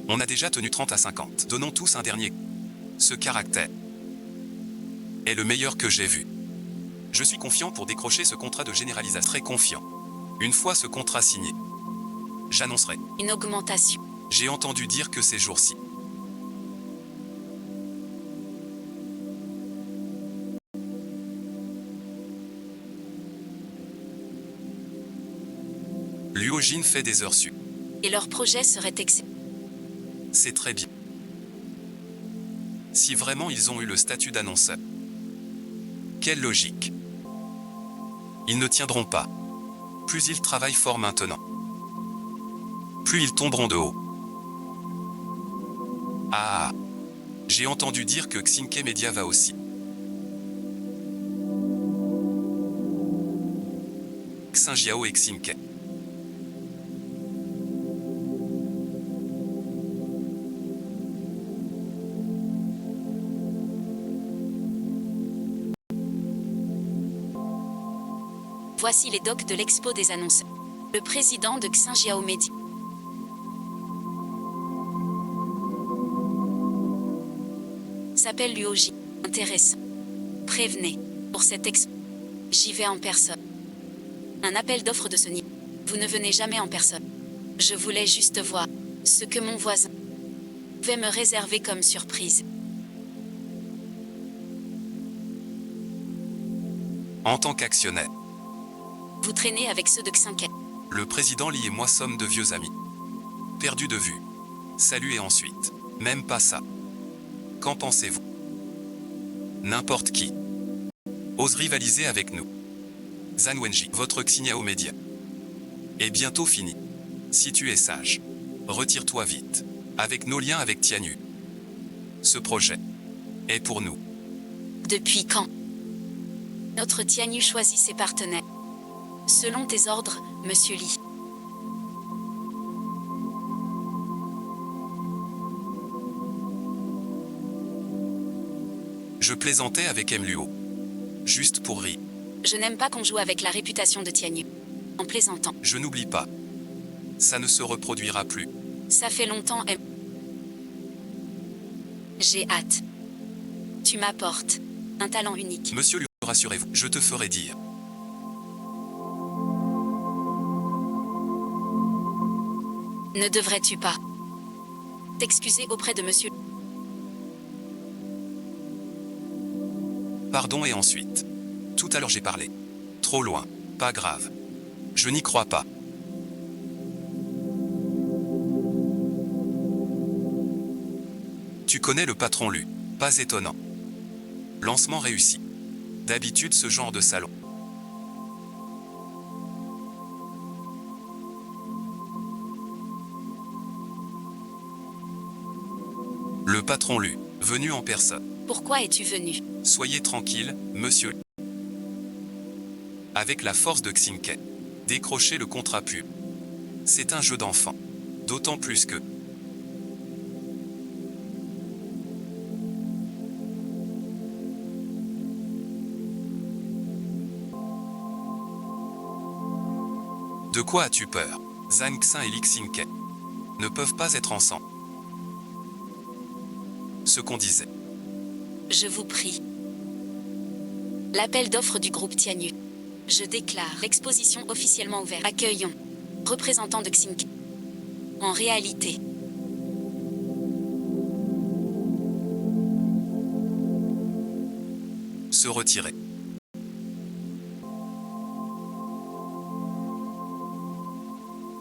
On a déjà tenu 30 à 50. Donnons tous un dernier. Ce caractère est le meilleur que j'ai vu. Je suis confiant pour décrocher ce contrat de généralisation. Très confiant. Une fois ce contrat signé, j'annoncerai. Une augmentation. J'ai entendu dire que ces jours-ci, Luo Jin fait des heures sup. Et leur projet serait excellent. C'est très bien. Si vraiment ils ont eu le statut d'annonceur, quelle logique. Ils ne tiendront pas. Plus ils travaillent fort maintenant, plus ils tomberont de haut. Ah, j'ai entendu dire que Xinke Media va aussi. Xinjiao et Xinke. Voici les docs de l'expo des annonceurs. Le président de Xinjiao Media. S'appelle Luo Jin. Intéressant. Prévenez. Pour cette expo, j'y vais en personne. Un appel d'offres de ce niveau. Vous ne venez jamais en personne. Je voulais juste voir ce que mon voisin pouvait me réserver comme surprise. En tant qu'actionnaire, Vous traînez avec ceux de Xinke. le président Li et moi sommes de vieux amis. Perdus de vue. Salut et ensuite. Même pas ça. Qu'en pensez-vous? N'importe qui ose rivaliser avec nous. Zhang Wenji, votre Xinjiao Media est bientôt fini. Si tu es sage, retire-toi vite. Avec nos liens avec Tianyu. Ce projet est pour nous. Depuis quand notre Tianyu choisit ses partenaires? Selon tes ordres, Monsieur Li. Je plaisantais avec M. Luo. Juste pour rire. Je n'aime pas qu'on joue avec la réputation de Tianyu. En plaisantant. Je n'oublie pas. Ça ne se reproduira plus. Ça fait longtemps, M. J'ai hâte. Tu m'apportes un talent unique. Monsieur Luo, rassurez-vous, je te ferai dire. Ne devrais-tu pas t'excuser auprès de Monsieur? Pardon et ensuite. Tout à l'heure j'ai parlé. Trop loin. Pas grave. Je n'y crois pas. Tu connais le patron Lu. Pas étonnant. Lancement réussi. D'habitude ce genre de salon. Le patron Lu, venu en personne. Pourquoi es-tu venu? Soyez tranquille, monsieur. Avec la force de Xinke, décrocher le contrat pub. C'est un jeu d'enfant. D'autant plus que... De quoi as-tu peur? Zhang Xin et Li Xinke ne peuvent pas être ensemble. Ce qu'on disait. Je vous prie. L'appel d'offres du groupe Tianyu. Je déclare l'exposition officiellement ouverte. Accueillons. Représentant de Xinke. En réalité. Se retirer.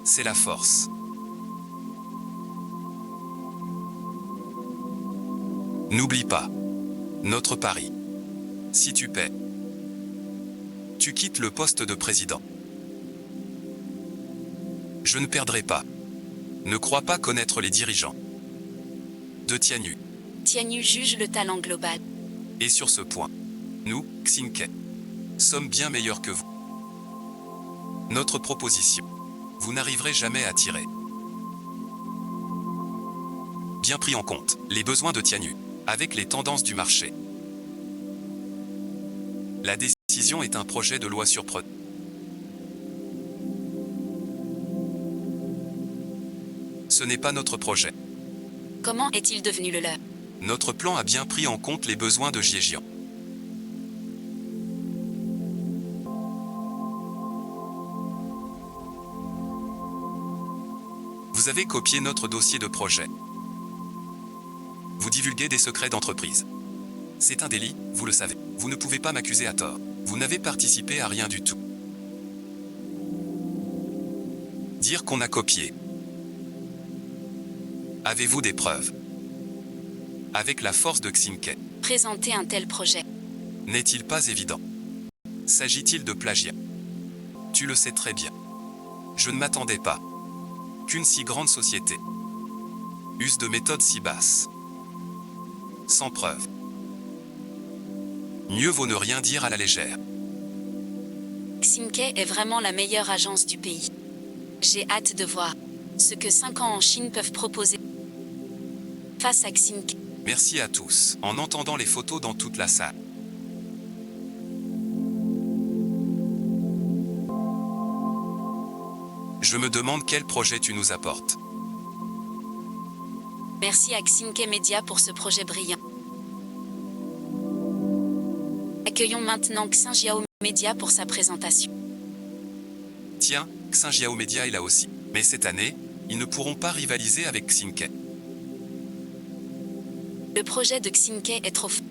C'est la force. N'oublie pas. Notre pari. Si tu paies, tu quittes le poste de président. Je ne perdrai pas. Ne crois pas connaître les dirigeants de Tianyu. Tianyu juge le talent global. Et sur ce point, nous, Xinke, sommes bien meilleurs que vous. Notre proposition. Vous n'arriverez jamais à tirer bien pris en compte les besoins de Tianyu, avec les tendances du marché. La décision est un projet de loi surprenant. Ce n'est pas notre projet. Comment est-il devenu le leur? Notre plan a bien pris en compte les besoins de Zhejiang. Vous avez copié notre dossier de projet. Vous divulguez des secrets d'entreprise. C'est un délit, vous le savez. Vous ne pouvez pas m'accuser à tort. Vous n'avez participé à rien du tout. Dire qu'on a copié. Avez-vous des preuves? Avec la force de Xinke, Présenter un tel projet. n'est-il pas évident? S'agit-il de plagiat? Tu le sais très bien. Je ne m'attendais pas qu'une si grande société use de méthodes si basses. Sans preuve. Mieux vaut ne rien dire à la légère. Xinke est vraiment la meilleure agence du pays. J'ai hâte de voir ce que 5 ans en Chine peuvent proposer face à Xinke. Merci à tous, en entendant les photos dans toute la salle. Je me demande quel projet tu nous apportes. Merci à Xinke Media pour ce projet brillant. Accueillons maintenant Xinjiao Media pour sa présentation. Tiens, Xinjiao Media est là aussi. Mais cette année, ils ne pourront pas rivaliser avec Xinke. Le projet de Xinke est trop fort.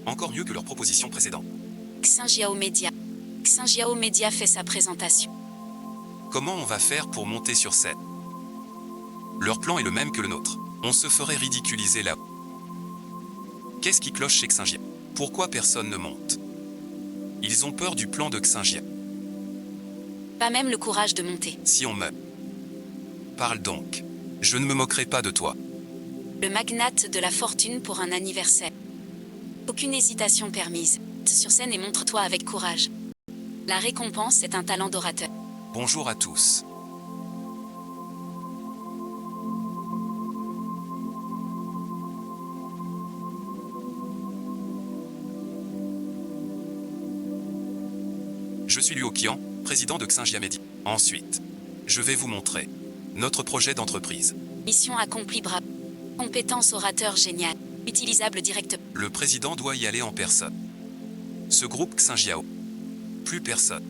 Encore mieux que leur proposition précédente. Xinjiao Media. Xinjiao Media fait sa présentation. Comment on va faire pour monter sur scène? Leur plan est le même que le nôtre. On se ferait ridiculiser là-haut. Qu'est-ce qui cloche chez Xinjiao? Pourquoi personne ne monte? Ils ont peur du plan de Xinjiao. Pas même le courage de monter. Si on me parle donc, je ne me moquerai pas de toi. Le magnate de la fortune pour un anniversaire. Aucune hésitation permise. Sur scène et montre-toi avec courage. La récompense est un talent d'orateur. Bonjour à tous. Je suis Luo Qian, président de Xinjiao Media. Ensuite, je vais vous montrer notre projet d'entreprise. Mission accomplie, bravo. Compétence orateur géniale. Utilisable directement. Le président doit y aller en personne. Ce groupe Xinjiao. Plus personne.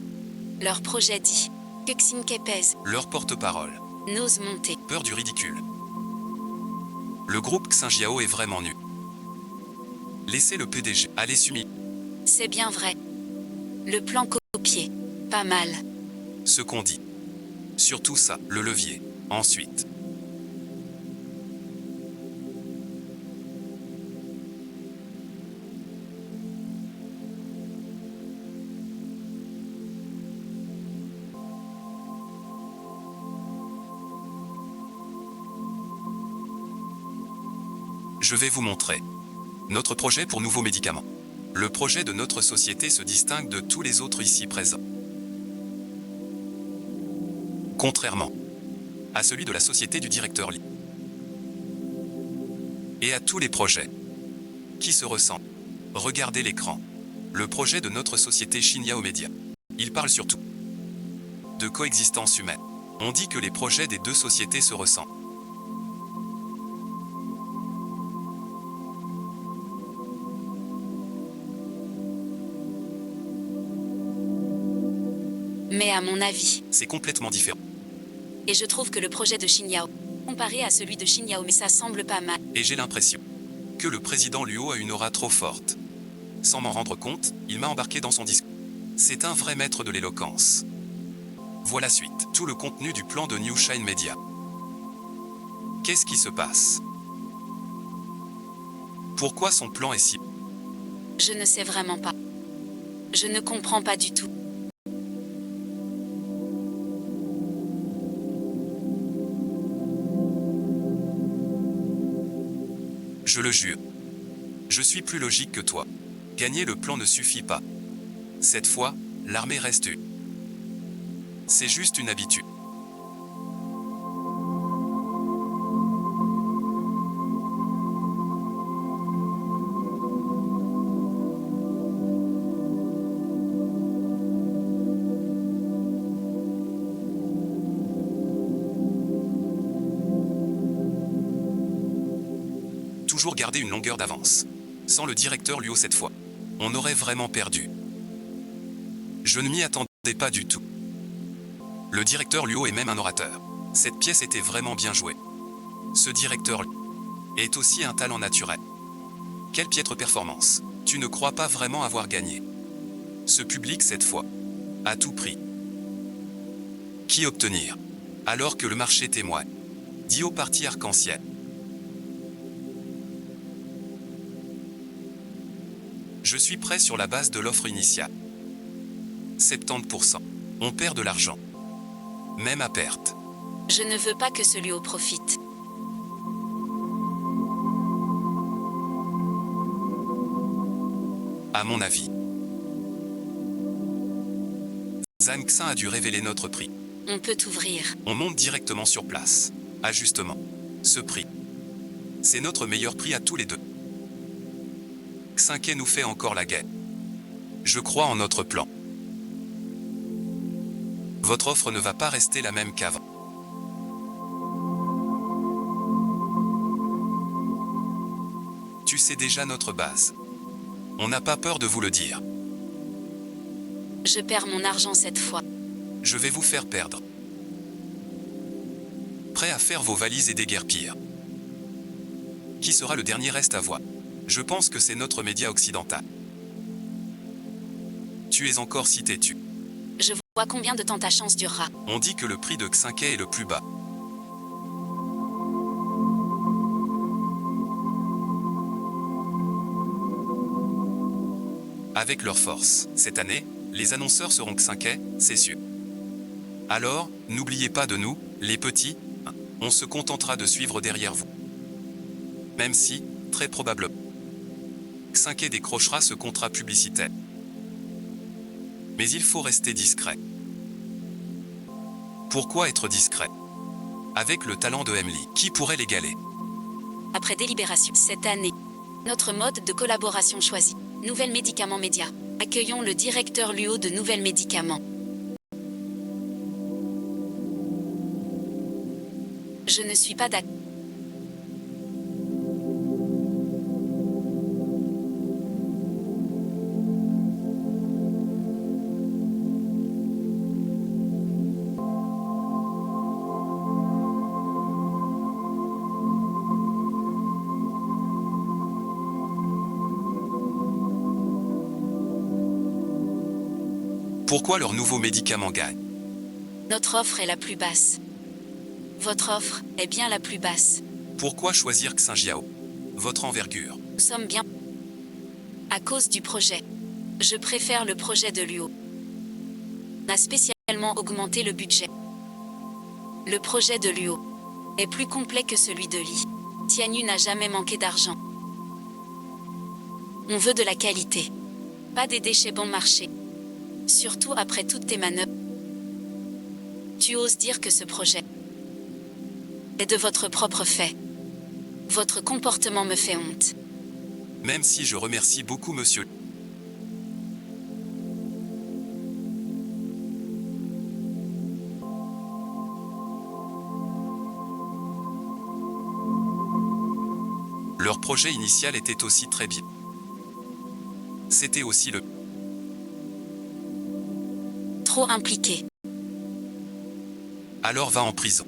Leur projet dit que Xinke pèse. Leur porte-parole. N'ose monter. Peur du ridicule. Le groupe Xinjiao est vraiment nu. Laissez le PDG aller soumis. C'est bien vrai. Le plan copié. Pas mal. Ce qu'on dit. Surtout ça, le levier. Ensuite. Je vais vous montrer notre projet pour nouveaux médicaments. Le projet de notre société se distingue de tous les autres ici présents. Contrairement à celui de la société du directeur Li. Et à tous les projets qui se ressemblent. Regardez l'écran. Le projet de notre société Xinjiao Media. Il parle surtout de coexistence humaine. On dit que les projets des deux sociétés se ressemblent. Mais à mon avis, C'est complètement différent. et je trouve que le projet de Xinjiao, comparé à celui de Xinjiao, mais ça semble pas mal. Et j'ai l'impression que le président Luo a une aura trop forte. Sans m'en rendre compte, il m'a embarqué dans son discours. C'est un vrai maître de l'éloquence. Voilà suite, tout le contenu du plan de New Shine Media. Qu'est-ce qui se passe? Pourquoi son plan est si... Je ne sais vraiment pas. Je ne comprends pas du tout. Je le jure. Je suis plus logique que toi. Gagner le plan ne suffit pas. Cette fois, l'armée reste une. C'est juste une habitude. Toujours garder une longueur d'avance. Sans le directeur Luo cette fois, on aurait vraiment perdu. Je ne m'y attendais pas du tout. Le directeur Luo est même un orateur. Cette pièce était vraiment bien jouée. Ce directeur est aussi un talent naturel. Quelle piètre performance. Tu ne crois pas vraiment avoir gagné. Ce public cette fois. À tout prix. Qui obtenir? Alors que le marché témoigne. Dit au parti arc-en-ciel. Je suis prêt sur la base de l'offre initiale. 70%. On perd de l'argent. Même à perte. Je ne veux pas que ce Luo profite. À mon avis. Zhang Xin a dû révéler notre prix. On peut ouvrir. On monte directement sur place. Ajustement. Ce prix. C'est notre meilleur prix à tous les deux. Xinke nous fait encore la guerre. Je crois en notre plan. Votre offre ne va pas rester la même qu'avant. Tu sais déjà notre base. On n'a pas peur de vous le dire. Je perds mon argent cette fois. Je vais vous faire perdre. Prêt à faire vos valises et déguerpir. Qui sera le dernier reste à voir? Je pense que c'est notre média occidental. Tu es encore si têtu. Je vois combien de temps ta chance durera. On dit que le prix de Xinke est le plus bas. Avec leur force, cette année, les annonceurs seront Xinke, c'est sûr. Alors, n'oubliez pas de nous, les petits, on se contentera de suivre derrière vous. Même si, très probablement, Xinke décrochera ce contrat publicitaire. Mais il faut rester discret. Pourquoi être discret? Avec le talent de Emily, qui pourrait l'égaler? Après délibération, cette année, notre mode de collaboration choisi. Nouvelles médicaments médias. Accueillons le directeur Luo de Nouvelles Médicaments. Je ne suis pas d'accord. Pourquoi leur nouveau médicament gagne? Notre offre est la plus basse. Votre offre est bien la plus basse. Pourquoi choisir Xinjiao? Votre envergure. Nous sommes bien. À cause du projet. Je préfère le projet de Luo. On a spécialement augmenté le budget. Le projet de Luo est plus complet que celui de Li. Tianyu n'a jamais manqué d'argent. On veut de la qualité. Pas des déchets bon marché. Surtout après toutes tes manœuvres. Tu oses dire que ce projet est de votre propre fait. Votre comportement me fait honte. Même si je remercie beaucoup monsieur. Leur projet initial était aussi très bien. C'était aussi le... Trop impliqué. Alors va en prison.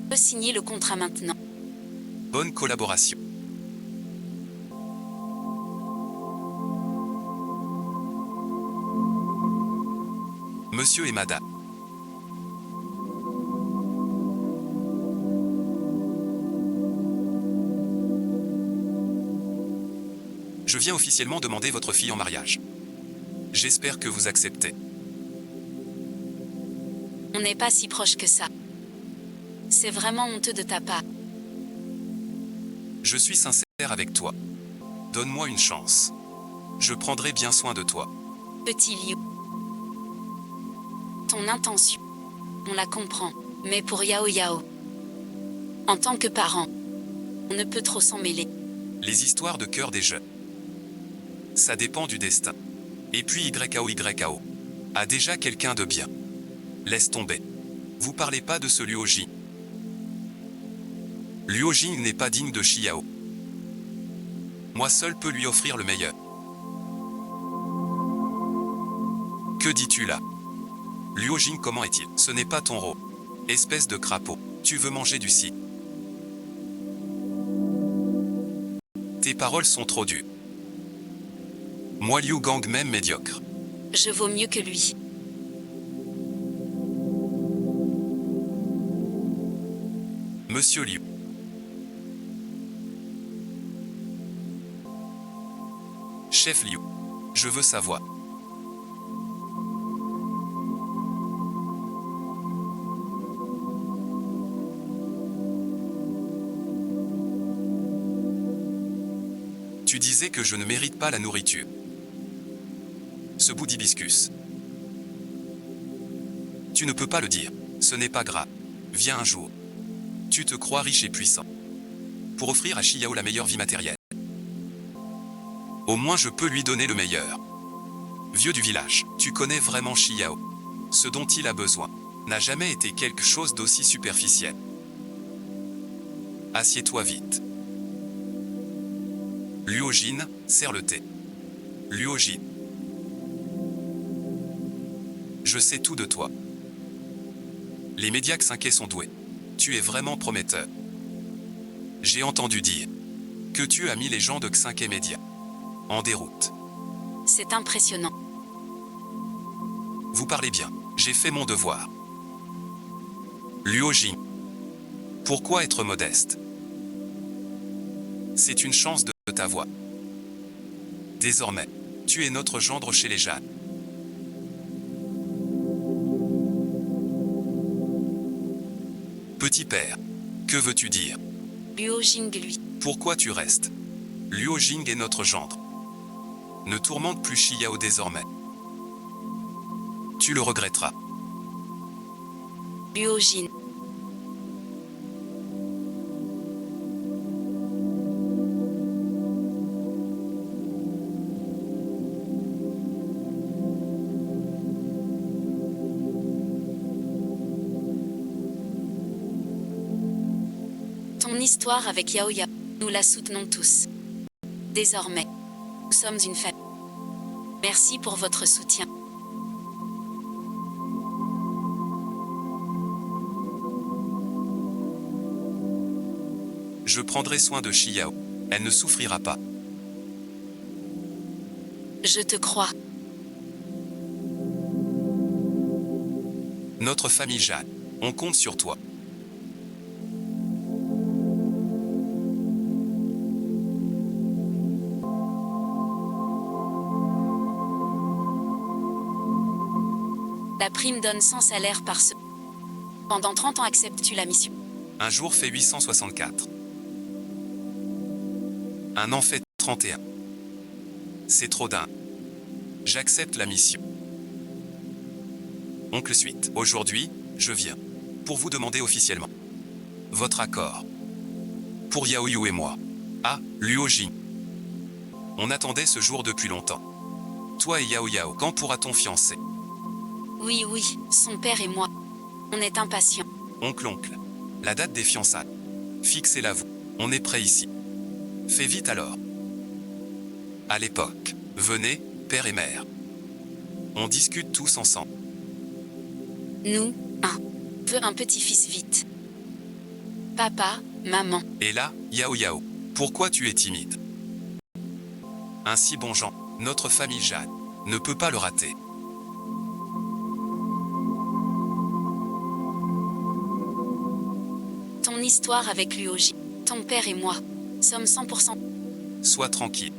Je peux signer le contrat maintenant. Bonne collaboration. Monsieur et madame. Je viens officiellement demander votre fille en mariage. J'espère que vous acceptez. On n'est pas si proche que ça. C'est vraiment honteux de ta part. Je suis sincère avec toi. Donne-moi une chance. Je prendrai bien soin de toi. Petit Liu. Ton intention, on la comprend, mais pour Yao Yao, en tant que parent, on ne peut trop s'en mêler. Les histoires de cœur des jeunes. Ça dépend du destin. Et puis YAO a déjà quelqu'un de bien. Laisse tomber. Vous parlez pas de ce Luo Jing. Luo Jing n'est pas digne de Xiao. Moi seul peux lui offrir le meilleur. Que dis-tu là? Luo Jing, comment est-il? Ce n'est pas ton rôle. Espèce de crapaud. Tu veux manger du si. Tes paroles sont trop dures. Moi Liu Gang même médiocre. Je vaux mieux que lui. Monsieur Liu. Chef Liu. Je veux savoir. Tu disais que je ne mérite pas la nourriture. Ce bout d'hibiscus. Tu ne peux pas le dire. Ce n'est pas grave. Viens un jour. Tu te crois riche et puissant. Pour offrir à Xiao la meilleure vie matérielle. Au moins je peux lui donner le meilleur. Vieux du village, tu connais vraiment Xiao. Ce dont il a besoin n'a jamais été quelque chose d'aussi superficiel. Assieds-toi vite. Luo Jin, serre le thé. Luo Jin. Je sais tout de toi. Les médias Xinke sont doués. Tu es vraiment prometteur. J'ai entendu dire que tu as mis les gens de Xinke Média en déroute. C'est impressionnant. Vous parlez bien, j'ai fait mon devoir. Luo Jing. Pourquoi être modeste? C'est une chance de t'avoir. Désormais, tu es notre gendre chez les Jeanne. Petit père, que veux-tu dire? Luo Jing, lui. Pourquoi tu restes? Luo Jing est notre gendre. Ne tourmente plus Xiao désormais. Tu le regretteras. Luo Jin. Ton histoire avec Yao Yao, nous la soutenons tous. Désormais, nous sommes une famille. Merci pour votre soutien. Je prendrai soin de Xiao. Elle ne souffrira pas. Je te crois. Notre famille Jeanne, on compte sur toi. La prime donne 100 salaires par semaine. Pendant 30 ans, acceptes-tu la mission? Un jour fait 864. Un an fait 31. C'est trop dingue. J'accepte la mission. Oncle Suite, aujourd'hui, je viens pour vous demander officiellement votre accord. Pour Yao Yu et moi. Ah, Luo Jing. On attendait ce jour depuis longtemps. Toi et Yao Yao, quand pourra-t-on fiancer? Oui, son père et moi. On est impatients. Oncle, la date des fiançailles. Fixez-la vous. On est prêt ici. Fais vite alors. À l'époque, venez, père et mère. On discute tous ensemble. Nous, veut un petit-fils vite. Papa, maman. Et là, Yao Yao, pourquoi tu es timide? Un si bon Jean, notre famille Jeanne, ne peut pas le rater. Ton histoire avec Luo Jing, ton père et moi, sommes 100%. Sois tranquille.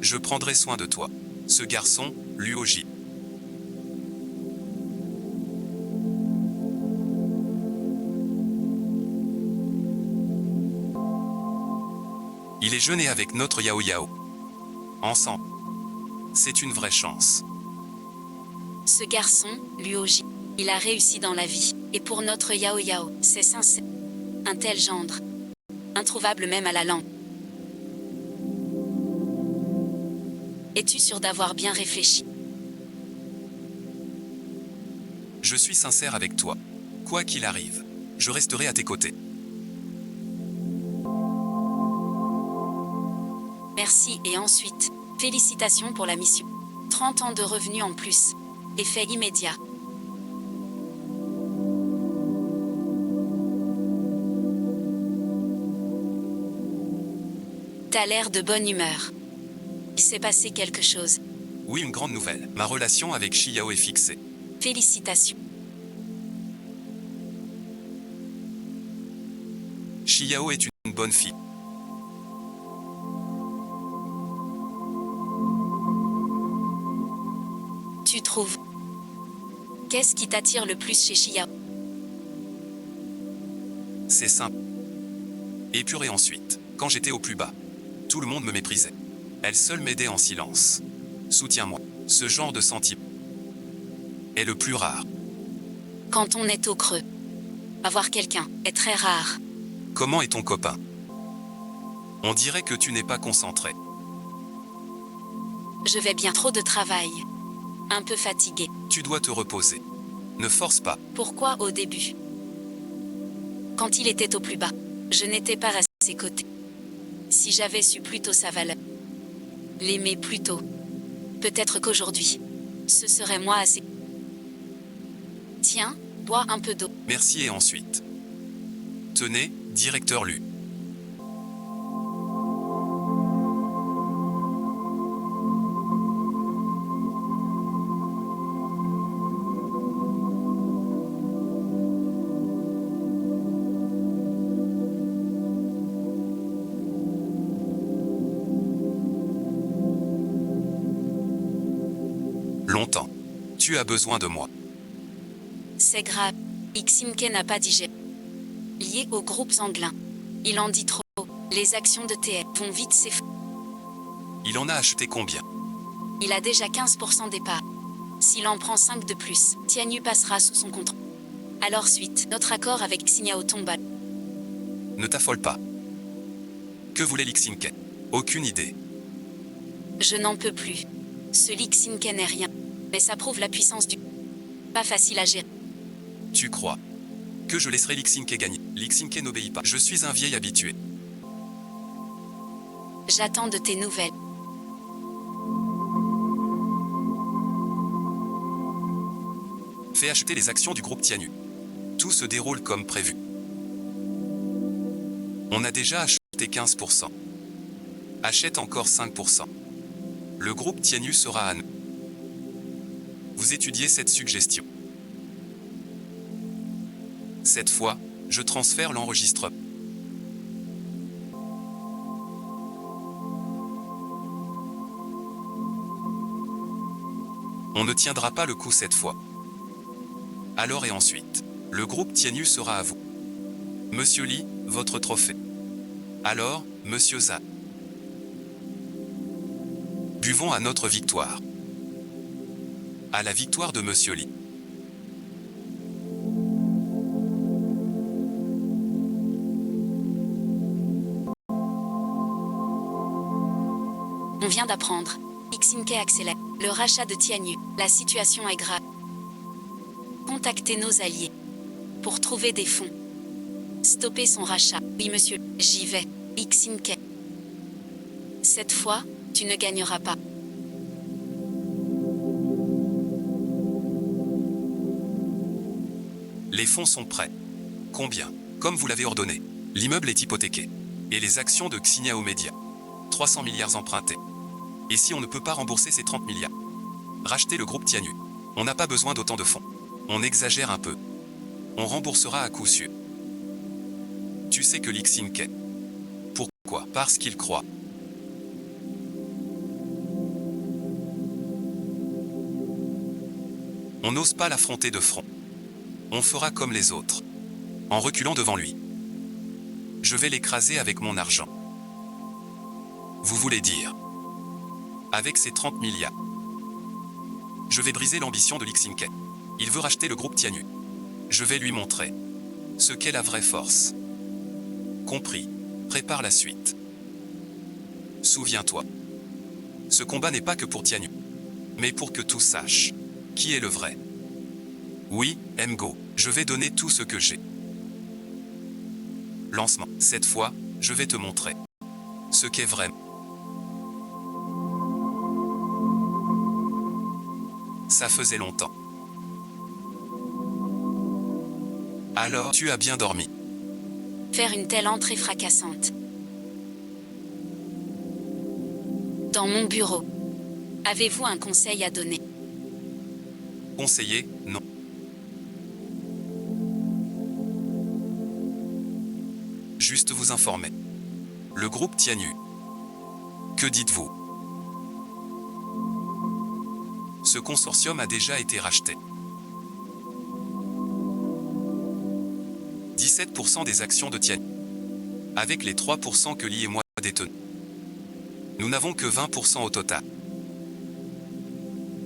Je prendrai soin de toi. Ce garçon, Luoji. Il est jeune et avec notre Yao Yao. Ensemble. C'est une vraie chance. Ce garçon, Luoji, il a réussi dans la vie. Et pour notre Yao Yao, c'est sincère. Un tel gendre. Introuvable même à la langue. Es-tu sûr d'avoir bien réfléchi? Je suis sincère avec toi. Quoi qu'il arrive, je resterai à tes côtés. Merci et ensuite, félicitations pour la mission. 30 ans de revenus en plus. Effet immédiat. T'as l'air de bonne humeur. Il s'est passé quelque chose. Oui, une grande nouvelle. Ma relation avec Xiao est fixée. Félicitations. Xiao est une bonne fille. Tu trouves? Qu'est-ce qui t'attire le plus chez Xiao? C'est simple. Épuré ensuite. Quand j'étais au plus bas, tout le monde me méprisait. Elle seule m'aidait en silence. Soutiens-moi. Ce genre de sentiment est le plus rare. Quand on est au creux, avoir quelqu'un est très rare. Comment est ton copain? On dirait que tu n'es pas concentré. Je vais bien, trop de travail. Un peu fatigué. Tu dois te reposer. Ne force pas. Pourquoi au début? Quand il était au plus bas, je n'étais pas à ses côtés. Si j'avais su plus tôt sa valeur, l'aimer plus tôt, peut-être qu'aujourd'hui, ce serait moi assez. Tiens, bois un peu d'eau. Merci et ensuite. Tenez, directeur Lu. Longtemps. Tu as besoin de moi. C'est grave. Ximke n'a pas digéré. Lié aux groupes anglais. Il en dit trop. Les actions de TF vont vite s'effondrer. Il en a acheté combien? Il a déjà 15% des parts. S'il en prend 5 de plus, Tianyu passera sous son contrôle. Alors suite, notre accord avec Xiao tombe. Ne t'affole pas. Que voulait Lixinke? Aucune idée. Je n'en peux plus. Ce Lixinke n'est rien. Mais ça prouve la puissance du... Pas facile à gérer. Tu crois que je laisserai Lixinke gagner? Lixinke n'obéit pas. Je suis un vieil habitué. J'attends de tes nouvelles. Fais acheter les actions du groupe Tianyu. Tout se déroule comme prévu. On a déjà acheté 15%. Achète encore 5%. Le groupe Tianyu sera à nous. Vous étudiez cette suggestion. Cette fois, je transfère l'enregistrement. On ne tiendra pas le coup cette fois. Alors et ensuite, le groupe Tianyu sera à vous. Monsieur Li, votre trophée. Alors, Monsieur Zha. Buvons à notre victoire. À la victoire de Monsieur Li. On vient d'apprendre. Ximke accélère. Le rachat de Tianyu. La situation est grave. Contactez nos alliés. Pour trouver des fonds. Stopper son rachat. Oui, monsieur. J'y vais. Ximke. Cette fois, tu ne gagneras pas. Les fonds sont prêts. Combien? Comme vous l'avez ordonné. L'immeuble est hypothéqué. Et les actions de Xiao Media. 300 milliards empruntés. Et si on ne peut pas rembourser ces 30 milliards? Racheter le groupe Tianyu. On n'a pas besoin d'autant de fonds. On exagère un peu. On remboursera à coup sûr. Tu sais que Lixinke. Pourquoi? Parce qu'il croit. On n'ose pas l'affronter de front. On fera comme les autres. En reculant devant lui. Je vais l'écraser avec mon argent. Vous voulez dire? Avec ses 30 milliards. Je vais briser l'ambition de Lixinke. Il veut racheter le groupe Tianyu. Je vais lui montrer ce qu'est la vraie force. Compris. Prépare la suite. Souviens-toi. Ce combat n'est pas que pour Tianyu, mais pour que tous sachent qui est le vrai. Oui, Mgo, je vais donner tout ce que j'ai. Lancement. Cette fois, je vais te montrer ce qu'est vrai. Ça faisait longtemps. Alors, tu as bien dormi. Faire une telle entrée fracassante. Dans mon bureau. Avez-vous un conseil à donner? Conseiller, non. Juste vous informer. Le groupe Tianyu. Que dites-vous? Ce consortium a déjà été racheté. 17% des actions de Tianyu. Avec les 3% que Li et moi détenons. Nous n'avons que 20% au total.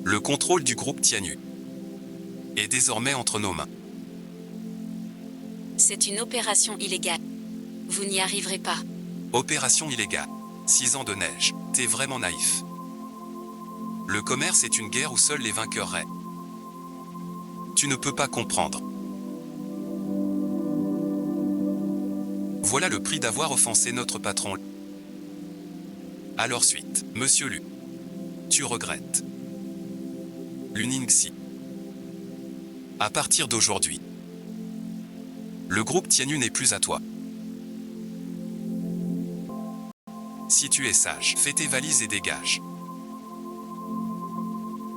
Le contrôle du groupe Tianyu est désormais entre nos mains. C'est une opération illégale. Vous n'y arriverez pas. Opération illégale. 6 ans de neige. T'es vraiment naïf. Le commerce est une guerre où seuls les vainqueurs règnent. Tu ne peux pas comprendre. Voilà le prix d'avoir offensé notre patron. Alors suite, Monsieur Lu. Tu regrettes. Luningxi. À partir d'aujourd'hui, le groupe Tianyu n'est plus à toi. Si tu es sage, fais tes valises et dégage.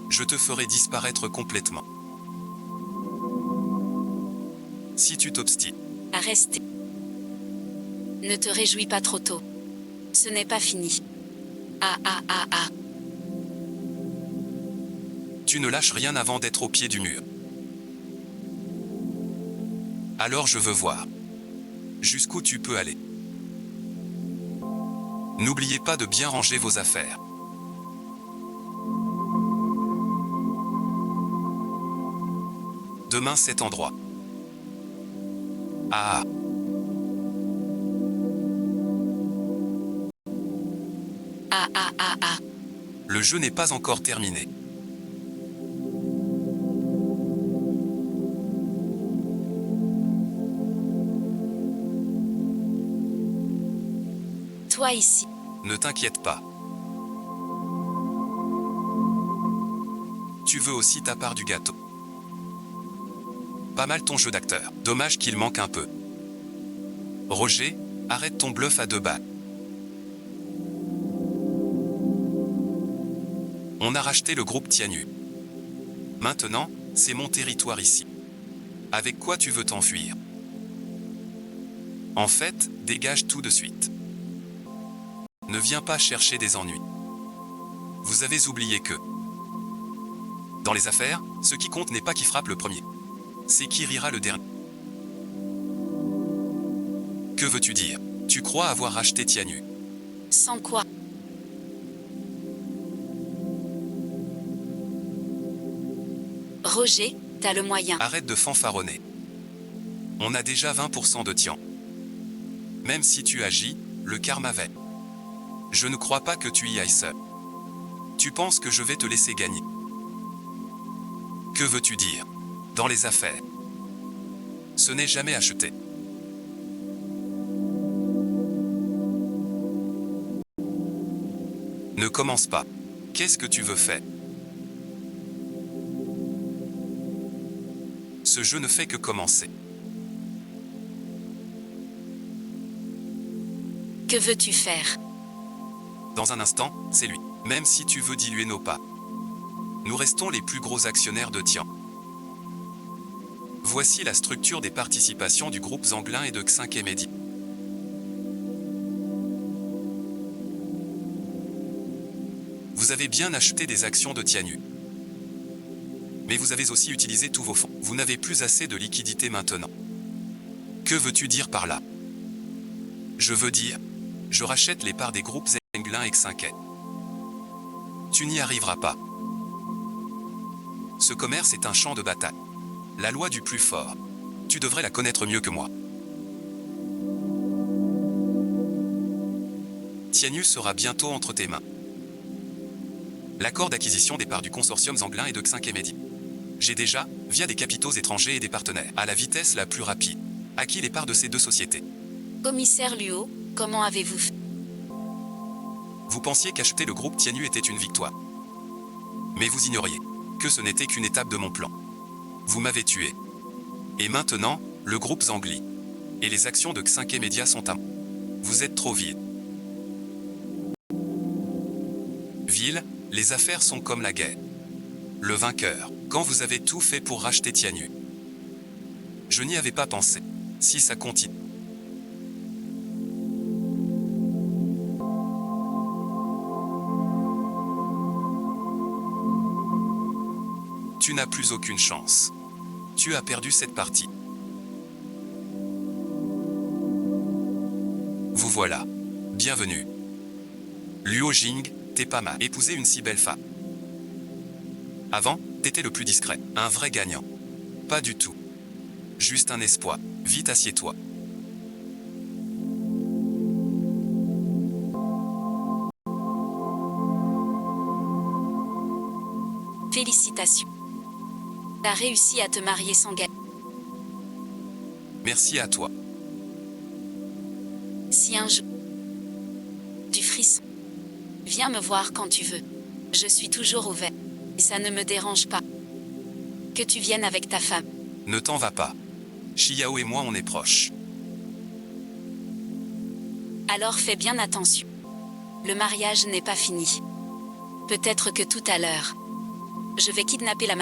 Je te ferai disparaître complètement. Si tu t'obstines. À rester. Ne te réjouis pas trop tôt. Ce n'est pas fini. Ah. Tu ne lâches rien avant d'être au pied du mur. Alors je veux voir jusqu'où tu peux aller. N'oubliez pas de bien ranger vos affaires. Demain cet endroit. Ah. Ah. Le jeu n'est pas encore terminé. Toi ici. Ne t'inquiète pas. Tu veux aussi ta part du gâteau. Pas mal ton jeu d'acteur. Dommage qu'il manque un peu. Roger, arrête ton bluff à 2 balles. On a racheté le groupe Tianyu. Maintenant, c'est mon territoire ici. Avec quoi tu veux t'enfuir? En fait, dégage tout de suite. Ne viens pas chercher des ennuis. Vous avez oublié que, dans les affaires, ce qui compte n'est pas qui frappe le premier. C'est qui rira le dernier. Que veux-tu dire? Tu crois avoir racheté Tianyu? Sans quoi? Roger, t'as le moyen. Arrête de fanfaronner. On a déjà 20% de Tian. Même si tu agis, le karma va. Je ne crois pas que tu y ailles seul. Tu penses que je vais te laisser gagner? Que veux-tu dire? Dans les affaires, ce n'est jamais acheté. Ne commence pas. Qu'est-ce que tu veux faire? Ce jeu ne fait que commencer. Que veux-tu faire? Dans un instant, c'est lui. Même si tu veux diluer nos pas. Nous restons les plus gros actionnaires de Tian. Voici la structure des participations du groupe Zanglin et de Xinke Medi. Vous avez bien acheté des actions de Tianyu. Mais vous avez aussi utilisé tous vos fonds. Vous n'avez plus assez de liquidité maintenant. Que veux-tu dire par là? Je veux dire, je rachète les parts des groupes Englin et Xinket. Tu n'y arriveras pas. Ce commerce est un champ de bataille. La loi du plus fort. Tu devrais la connaître mieux que moi. Tianyu sera bientôt entre tes mains. L'accord d'acquisition des parts du consortium Englin et de Xinket Medi. J'ai déjà, via des capitaux étrangers et des partenaires, à la vitesse la plus rapide, acquis les parts de ces deux sociétés. Commissaire Luo, comment avez-vous fait? Vous pensiez qu'acheter le groupe Tianyu était une victoire. Mais vous ignoriez que ce n'était qu'une étape de mon plan. Vous m'avez tué. Et maintenant, le groupe Zangli et les actions de Xinket Media sont à moi. Vous êtes trop vil. Vil, les affaires sont comme la guerre. Le vainqueur, quand vous avez tout fait pour racheter Tianyu. Je n'y avais pas pensé. Si ça continue. Tu n'as plus aucune chance. Tu as perdu cette partie. Vous voilà. Bienvenue. Luo Jing, t'es pas mal. Épouser une si belle femme. Avant, t'étais le plus discret. Un vrai gagnant. Pas du tout. Juste un espoir. Vite assieds-toi. Félicitations. T'as réussi à te marier sans gagner. Merci à toi. Si un jour du frisson, viens me voir quand tu veux. Je suis toujours ouvert. Et ça ne me dérange pas. Que tu viennes avec ta femme. Ne t'en va pas. Xiao et moi on est proches. Alors fais bien attention. Le mariage n'est pas fini. Peut-être que tout à l'heure, je vais kidnapper la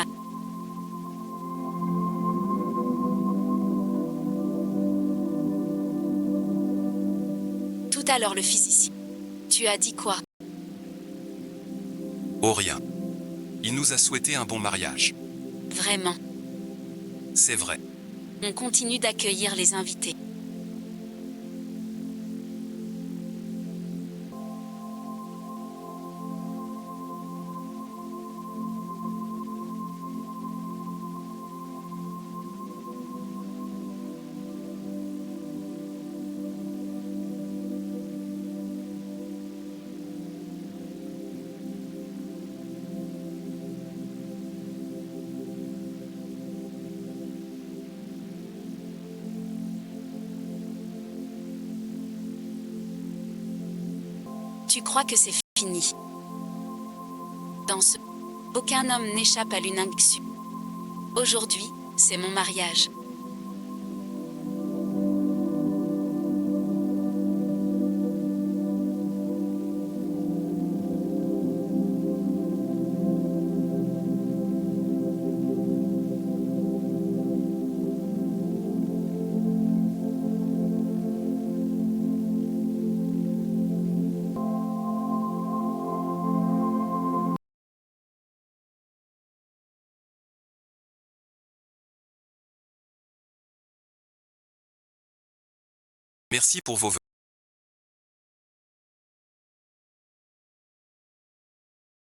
Tout à l'heure le fils ici. Tu as dit quoi? Oh rien. Il nous a souhaité un bon mariage. Vraiment. C'est vrai. On continue d'accueillir les invités. Tu crois que c'est fini? Dans ce... Aucun homme n'échappe à l'injonction. Aujourd'hui, c'est mon mariage. Merci pour vos vœux.